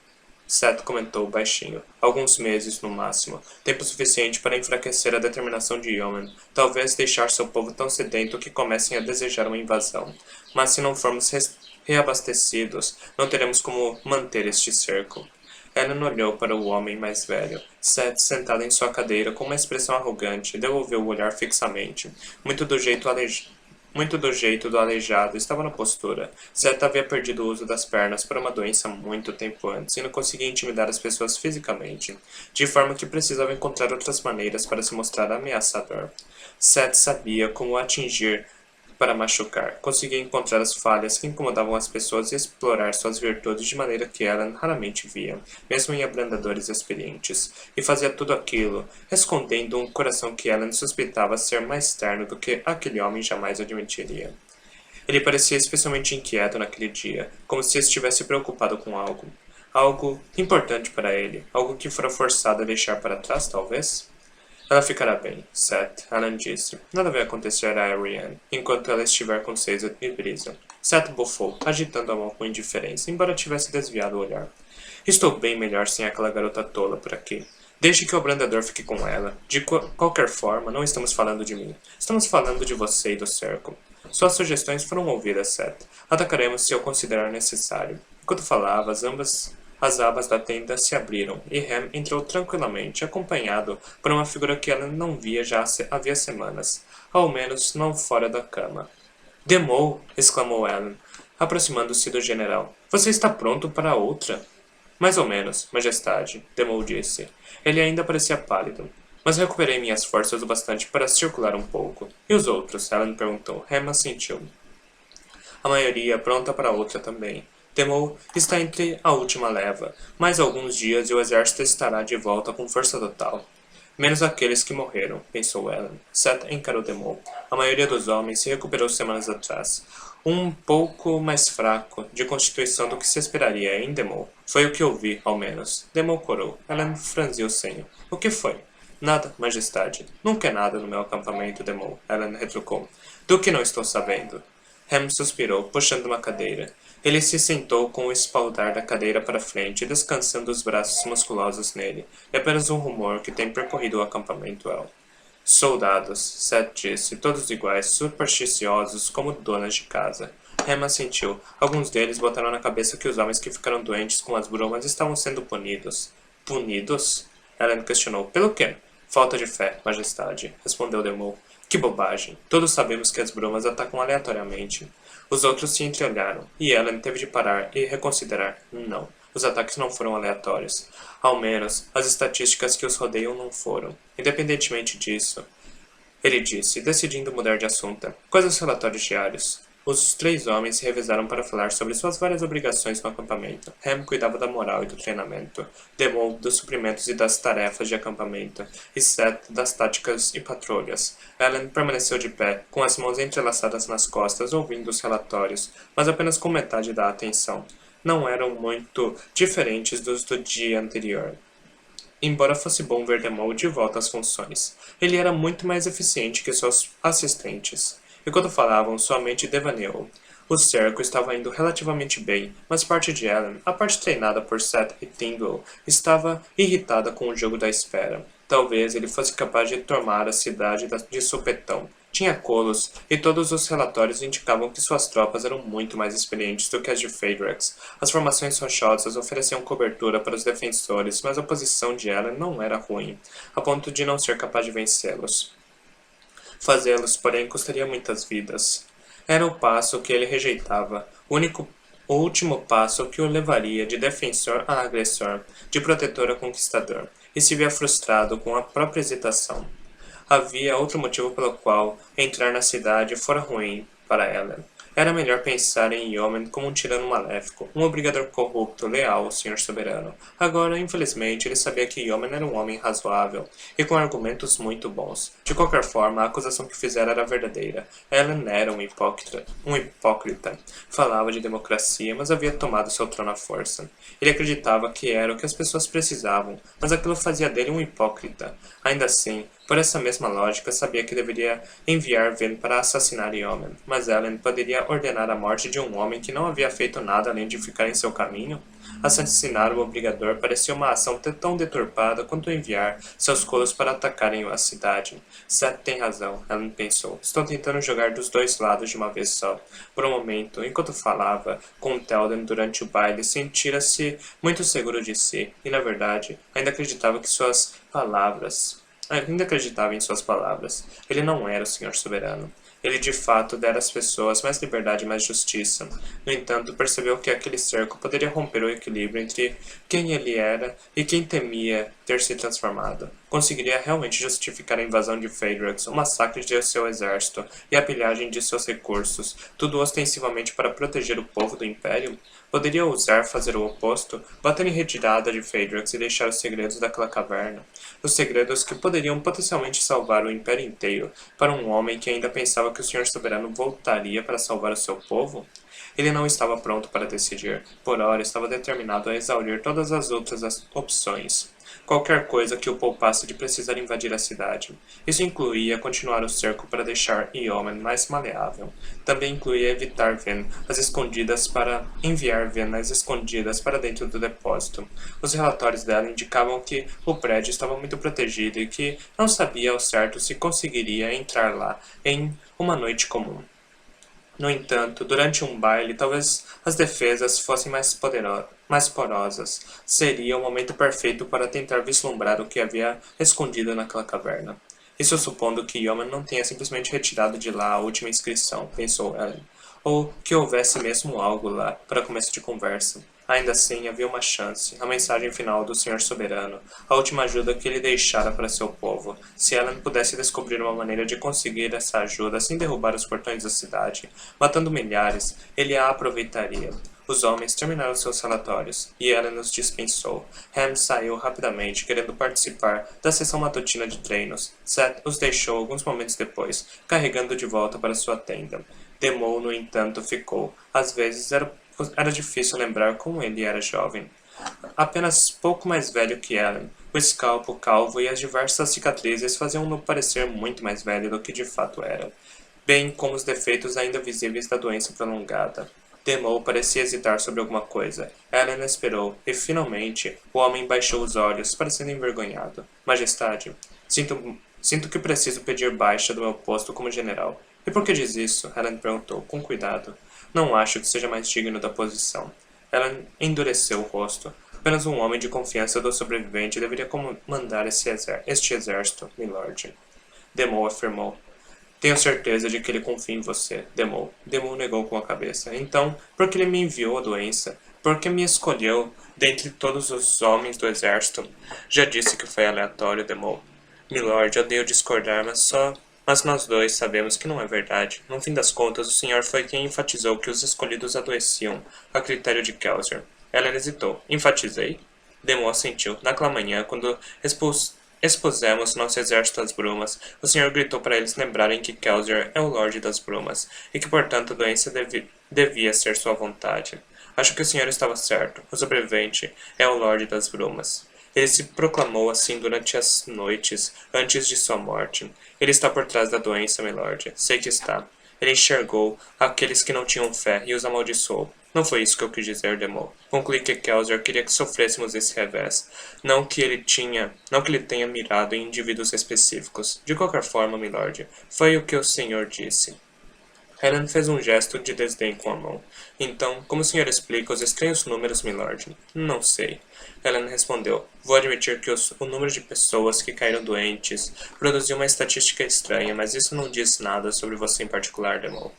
Seth comentou baixinho. Alguns meses, no máximo. Tempo suficiente para enfraquecer a determinação de Yeoman. Talvez deixar seu povo tão sedento que comecem a desejar uma invasão. Mas se não formos reabastecidos, não teremos como manter este cerco. Ellen olhou para o homem mais velho. Seth, sentado em sua cadeira com uma expressão arrogante, devolveu o olhar fixamente. Muito do jeito do aleijado estava na postura. Seth havia perdido o uso das pernas por uma doença muito tempo antes e não conseguia intimidar as pessoas fisicamente, de forma que precisava encontrar outras maneiras para se mostrar ameaçador. Seth sabia como o atingir para machucar. Conseguia encontrar as falhas que incomodavam as pessoas e explorar suas virtudes de maneira que Ellen raramente via, mesmo em abrandadores experientes. E fazia tudo aquilo, escondendo um coração que Ellen suspeitava ser mais terno do que aquele homem jamais admitiria. Ele parecia especialmente inquieto naquele dia, como se estivesse preocupado com algo. Algo importante para ele, algo que fora forçado a deixar para trás, talvez? Ela ficará bem, Seth, Alan disse. Nada vai acontecer a Ariane, enquanto ela estiver com Caesar e Brisa. Seth bufou, agitando a mão com indiferença, embora tivesse desviado o olhar. Estou bem melhor sem aquela garota tola por aqui. Deixe que o brandador fique com ela. De qualquer forma, não estamos falando de mim. Estamos falando de você e do cerco. Suas sugestões foram ouvidas, Seth. Atacaremos se eu considerar necessário. Enquanto falava, as abas da tenda se abriram, e Ham entrou tranquilamente, acompanhado por uma figura que ela não via já havia semanas, ao menos não fora da cama. Demou! Exclamou Ellen, aproximando-se do general. Você está pronto para outra? Mais ou menos, majestade, Demou disse. Ele ainda parecia pálido. Mas recuperei minhas forças o bastante para circular um pouco. E os outros? Ellen perguntou. Ham assentiu. A maioria pronta para outra também. Demou está entre a última leva. Mais alguns dias e o exército estará de volta com força total. Menos aqueles que morreram, pensou Ellen. Seth encarou Demou. A maioria dos homens se recuperou semanas atrás. Um pouco mais fraco de constituição do que se esperaria em Demou. Foi o que ouvi, ao menos. Demou corou. Ellen franziu o senho. O que foi? Nada, majestade. Nunca é nada no meu acampamento, Demou. Ellen retrucou. Do que não estou sabendo? Ham suspirou, puxando uma cadeira. Ele se sentou com o espaldar da cadeira para frente, descansando os braços musculosos nele. É apenas um rumor que tem percorrido o acampamento, El. Soldados, Seth disse, todos iguais, supersticiosos como donas de casa. Ham assentiu. Alguns deles botaram na cabeça que os homens que ficaram doentes com as brumas estavam sendo punidos. Punidos? Ellen questionou. Pelo quê? Falta de fé, majestade, respondeu Demou. Que bobagem. Todos sabemos que as brumas atacam aleatoriamente. Os outros se entreolharam, e Ellen teve de parar e reconsiderar. Não, os ataques não foram aleatórios. Ao menos, as estatísticas que os rodeiam não foram. Independentemente disso, ele disse, decidindo mudar de assunto. Quais os relatórios diários? Os três homens se revezaram para falar sobre suas várias obrigações no acampamento. Ham cuidava da moral e do treinamento, Demou dos suprimentos e das tarefas de acampamento, e Seth das táticas e patrulhas. Ellen permaneceu de pé, com as mãos entrelaçadas nas costas, ouvindo os relatórios, mas apenas com metade da atenção. Não eram muito diferentes dos do dia anterior. Embora fosse bom ver Demou de volta às funções, ele era muito mais eficiente que seus assistentes. Enquanto falavam, sua mente devaneou. O cerco estava indo relativamente bem, mas parte de Ellen, a parte treinada por Seth e Tyndall, estava irritada com o jogo da espera. Talvez ele fosse capaz de tomar a cidade de supetão. Tinha colos, e todos os relatórios indicavam que suas tropas eram muito mais experientes do que as de Fagrax. As formações rochosas ofereciam cobertura para os defensores, mas a posição de Ellen não era ruim, a ponto de não ser capaz de vencê-los. Fazê-los, porém, custaria muitas vidas. Era o passo que ele rejeitava, o último passo que o levaria de defensor a agressor, de protetor a conquistador, e se via frustrado com a própria hesitação. Havia outro motivo pelo qual entrar na cidade fora ruim para Ellen. Era melhor pensar em Yeoman como um tirano maléfico, um obrigador corrupto, leal ao senhor soberano. Agora, infelizmente, ele sabia que Yeoman era um homem razoável, e com argumentos muito bons. De qualquer forma, a acusação que fizera era verdadeira. Ellen era um hipócrita. Falava de democracia, mas havia tomado seu trono à força. Ele acreditava que era o que as pessoas precisavam, mas aquilo fazia dele um hipócrita. Ainda assim, Por essa mesma lógica, sabia que deveria enviar Vin para assassinar Yeoman, mas Ellen poderia ordenar a morte de um homem que não havia feito nada além de ficar em seu caminho? Assassinar o obrigador parecia uma ação tão deturpada quanto enviar seus colos para atacarem a cidade. Seth tem razão, Ellen pensou. Estou tentando jogar dos dois lados de uma vez só. Por um momento, enquanto falava com Telden durante o baile, sentira-se muito seguro de si, e na verdade, ainda acreditava em suas palavras. Ele não era o Senhor Soberano. Ele de fato dera às pessoas mais liberdade e mais justiça. No entanto, percebeu que aquele cerco poderia romper o equilíbrio entre quem ele era e quem temia ter se transformado. Conseguiria realmente justificar a invasão de Phaedrus, o massacre de seu exército e a pilhagem de seus recursos, tudo ostensivamente para proteger o povo do Império? Poderia ousar fazer o oposto, bater em retirada de Phaedrus e deixar os segredos daquela caverna? Os segredos que poderiam potencialmente salvar o Império inteiro, para um homem que ainda pensava que o Senhor Soberano voltaria para salvar o seu povo? Ele não estava pronto para decidir. Por ora, estava determinado a exaurir todas as outras opções. Qualquer coisa que o poupasse de precisar invadir a cidade. Isso incluía continuar o cerco para deixar Yeoman mais maleável. Também incluía evitar Ven às escondidas para enviar Ven às escondidas para dentro do depósito. Os relatórios dela indicavam que o prédio estava muito protegido e que não sabia ao certo se conseguiria entrar lá em uma noite comum. No entanto, durante um baile, talvez as defesas fossem mais porosas. Seria o momento perfeito para tentar vislumbrar o que havia escondido naquela caverna. Isso supondo que Yeoman não tenha simplesmente retirado de lá a última inscrição, pensou Ellen. Ou que houvesse mesmo algo lá, para começo de conversa. Ainda assim, havia uma chance, a mensagem final do Senhor Soberano, a última ajuda que ele deixara para seu povo. Se Ellen pudesse descobrir uma maneira de conseguir essa ajuda sem derrubar os portões da cidade, matando milhares, ele a aproveitaria. Os homens terminaram seus relatórios, e Ellen os dispensou. Ham saiu rapidamente, querendo participar da sessão matutina de treinos. Seth os deixou alguns momentos depois, carregando de volta para sua tenda. Demou, no entanto, ficou. Às vezes era difícil lembrar como ele era jovem. Apenas pouco mais velho que Ellen. O escalpo calvo e as diversas cicatrizes faziam-no parecer muito mais velho do que de fato era, bem como os defeitos ainda visíveis da doença prolongada. Demou parecia hesitar sobre alguma coisa. Ellen esperou, e finalmente o homem baixou os olhos, parecendo envergonhado. Majestade, sinto que preciso pedir baixa do meu posto como general. E por que diz isso? Ellen perguntou, com cuidado. Não acho que seja mais digno da posição. Ellen endureceu o rosto. Apenas um homem de confiança do sobrevivente deveria comandar este exército, milord. Demou afirmou. Tenho certeza de que ele confia em você, Demou. Demou negou com a cabeça. Então, por que ele me enviou a doença? Por que me escolheu dentre todos os homens do exército? Já disse que foi aleatório, Demou. Milord, odeio discordar, mas nós dois sabemos que não é verdade. No fim das contas, o senhor foi quem enfatizou que os escolhidos adoeciam, a critério de Kelsier. Ela hesitou. Enfatizei? Demou assentiu. Naquela manhã, quando expusemos nosso exército às brumas, o senhor gritou para eles lembrarem que Kelsier é o Lorde das Brumas, e que, portanto, a doença devia ser sua vontade. Acho que o senhor estava certo. O sobrevivente é o Lorde das Brumas. Ele se proclamou assim durante as noites, antes de sua morte. Ele está por trás da doença, milord. Sei que está. Ele enxergou aqueles que não tinham fé e os amaldiçoou. Não foi isso que eu quis dizer, Demou. Concluí que Kelsier queria que sofrêssemos esse revés. Não que ele tenha mirado em indivíduos específicos. De qualquer forma, milord, foi o que o senhor disse. Helen fez um gesto de desdém com a mão. Então, como o senhor explica os estranhos números, milord? Não sei. Helen respondeu. Vou admitir que o número de pessoas que caíram doentes produziu uma estatística estranha, mas isso não diz nada sobre você em particular, Demou.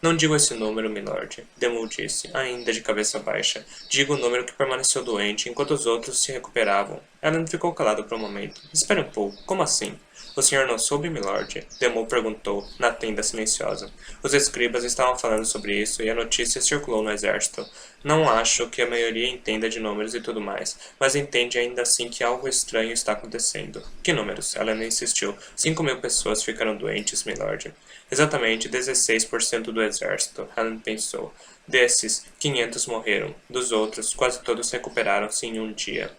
Não digo esse número, milord, Demou disse, ainda de cabeça baixa. Digo o número que permaneceu doente enquanto os outros se recuperavam. Helen ficou calada por um momento. Espere um pouco. Como assim? O senhor não soube, milord? Demou perguntou, na tenda silenciosa. Os escribas estavam falando sobre isso e a notícia circulou no exército. Não acho que a maioria entenda de números e tudo mais, mas entende ainda assim que algo estranho está acontecendo. Que números? Ela insistiu. 5.000 pessoas ficaram doentes, milord. Exatamente 16% do exército, Helen pensou. Desses, 500 morreram. Dos outros, quase todos recuperaram-se em um dia.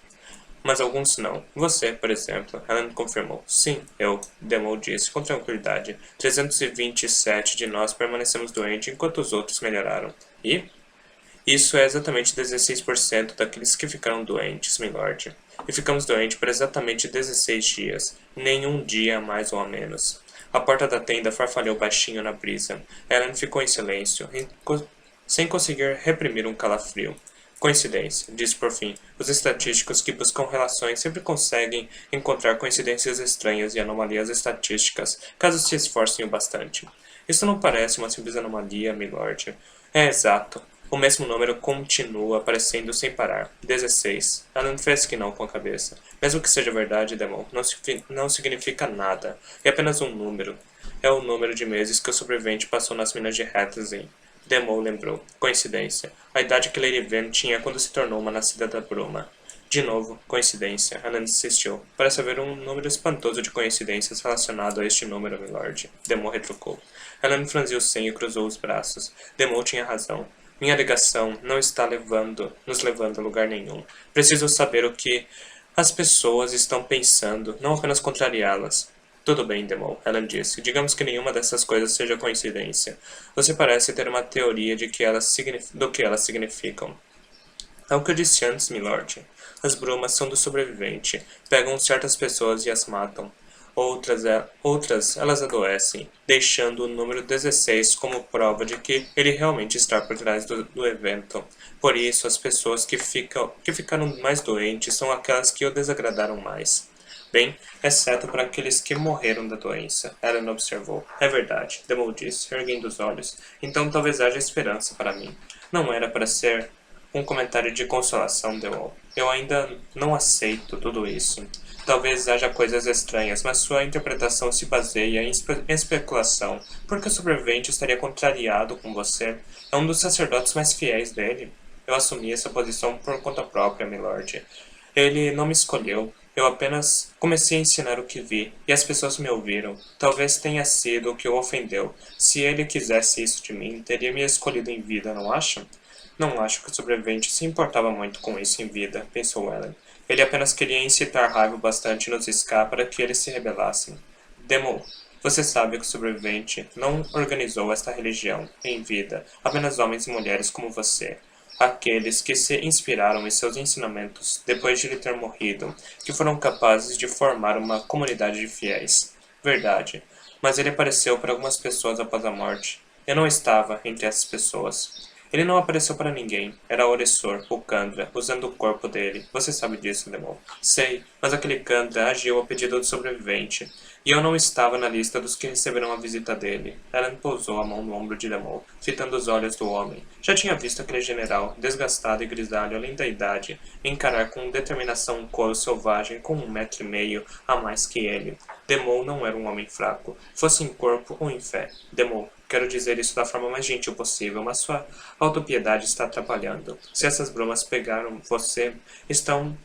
mas alguns não. Você, por exemplo. Helen confirmou. Sim, eu, Demol disse, com tranquilidade. 327 de nós permanecemos doentes enquanto os outros melhoraram. E? Isso é exatamente 16% daqueles que ficaram doentes, milord. E ficamos doentes por exatamente 16 dias. Nenhum dia a mais ou a menos. A porta da tenda farfalhou baixinho na brisa. Helen ficou em silêncio, sem conseguir reprimir um calafrio. Coincidência, disse por fim. Os estatísticos que buscam relações sempre conseguem encontrar coincidências estranhas e anomalias estatísticas, caso se esforcem o bastante. Isso não parece uma simples anomalia, milord. É exato. O mesmo número continua aparecendo sem parar. 16. Alan fez que não com a cabeça. Mesmo que seja verdade, Demon, não significa nada. É apenas um número. É o número de meses que o sobrevivente passou nas minas de Hatley. Demon lembrou. Coincidência. A idade que Lady Van tinha quando se tornou uma nascida da bruma. De novo, coincidência. Alan insistiu. Parece haver um número espantoso de coincidências relacionado a este número, milord. Demon retrucou. Alan franziu o senho e cruzou os braços. Demon tinha razão. Minha alegação não está nos levando a lugar nenhum. Preciso saber o que as pessoas estão pensando, não apenas contrariá-las. Tudo bem, Demol, Ellen disse. Digamos que nenhuma dessas coisas seja coincidência. Você parece ter uma teoria do que elas significam. É o que eu disse antes, milord. As brumas são do sobrevivente. Pegam certas pessoas e as matam. Outras elas adoecem, deixando o número 16 como prova de que ele realmente está por trás do evento. Por isso, as pessoas que ficaram mais doentes são aquelas que o desagradaram mais. Bem, exceto para aqueles que morreram da doença, Ellen observou. É verdade, Demol disse, erguendo os olhos. Então talvez haja esperança para mim. Não era para ser um comentário de consolação, Demol. Eu ainda não aceito tudo isso. Talvez haja coisas estranhas, mas sua interpretação se baseia em especulação. Por que o sobrevivente estaria contrariado com você? É um dos sacerdotes mais fiéis dele. Eu assumi essa posição por conta própria, milord. Ele não me escolheu. Eu apenas comecei a ensinar o que vi, e as pessoas me ouviram. Talvez tenha sido o que o ofendeu. Se ele quisesse isso de mim, teria me escolhido em vida, não acha? Não acho que o sobrevivente se importava muito com isso em vida, pensou Ellen. Ele apenas queria incitar raiva bastante nos Ska para que eles se rebelassem. Demo, você sabe que o sobrevivente não organizou esta religião em vida, apenas homens e mulheres como você. Aqueles que se inspiraram em seus ensinamentos depois de ele ter morrido, que foram capazes de formar uma comunidade de fiéis. Verdade. Mas ele apareceu para algumas pessoas após a morte. Eu não estava entre essas pessoas. Ele não apareceu para ninguém. Era Oressor, o Kandra, usando o corpo dele. Você sabe disso, Demon. Sei, mas aquele Kandra agiu a pedido do sobrevivente. E eu não estava na lista dos que receberam a visita dele. Ellen pousou a mão no ombro de Demol, fitando os olhos do homem. Já tinha visto aquele general, desgastado e grisalho além da idade, encarar com determinação um couro selvagem com 1,5 metros a mais que ele. Demol não era um homem fraco, fosse em corpo ou em fé. Demol, quero dizer isso da forma mais gentil possível, mas sua autopiedade está atrapalhando. Se essas brumas pegaram você,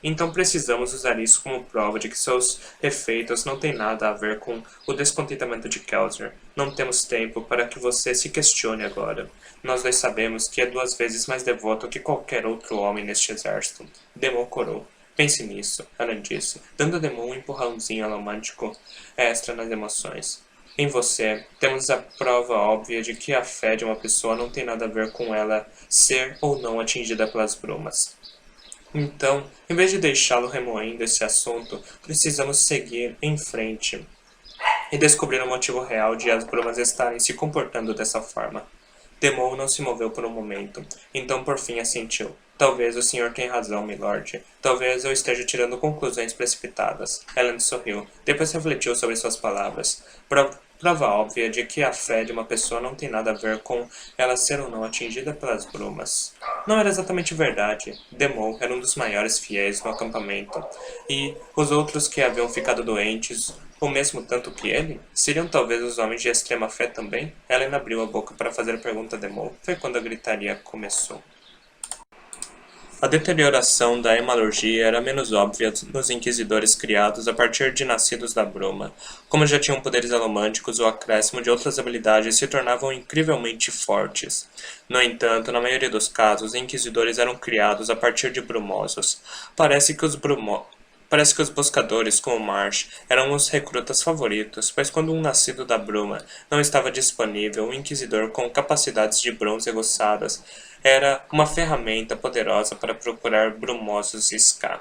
então precisamos usar isso como prova de que seus efeitos não têm nada a ver com o descontentamento de Kelsier. Não temos tempo para que você se questione agora. Nós dois sabemos que é 2 vezes mais devoto que qualquer outro homem neste exército. Demon corou. Pense nisso, Alan disse, dando a Demon um empurrãozinho romântico extra nas emoções. Em você, temos a prova óbvia de que a fé de uma pessoa não tem nada a ver com ela ser ou não atingida pelas brumas. Então, em vez de deixá-lo remoendo esse assunto, precisamos seguir em frente e descobrir o motivo real de as brumas estarem se comportando dessa forma. Demon não se moveu por um momento, então por fim assentiu. Talvez o senhor tenha razão, milord. Talvez eu esteja tirando conclusões precipitadas. Ellen sorriu. Depois refletiu sobre suas palavras. Prova óbvia de que a fé de uma pessoa não tem nada a ver com ela ser ou não atingida pelas brumas. Não era exatamente verdade. Demon era um dos maiores fiéis no acampamento. E os outros que haviam ficado doentes, o mesmo tanto que ele? Seriam talvez os homens de extrema fé também? Ellen abriu a boca para fazer a pergunta a Demon. Foi quando a gritaria começou. A deterioração da hemalurgia era menos óbvia nos inquisidores criados a partir de nascidos da bruma. Como já tinham poderes alomânticos, o acréscimo de outras habilidades se tornavam incrivelmente fortes. No entanto, na maioria dos casos, inquisidores eram criados a partir de brumosos. Parece que os Parece que os buscadores, como Marsh, eram os recrutas favoritos, pois quando um nascido da bruma não estava disponível, um inquisidor com capacidades de bronze aguçadas era uma ferramenta poderosa para procurar brumosos Ska.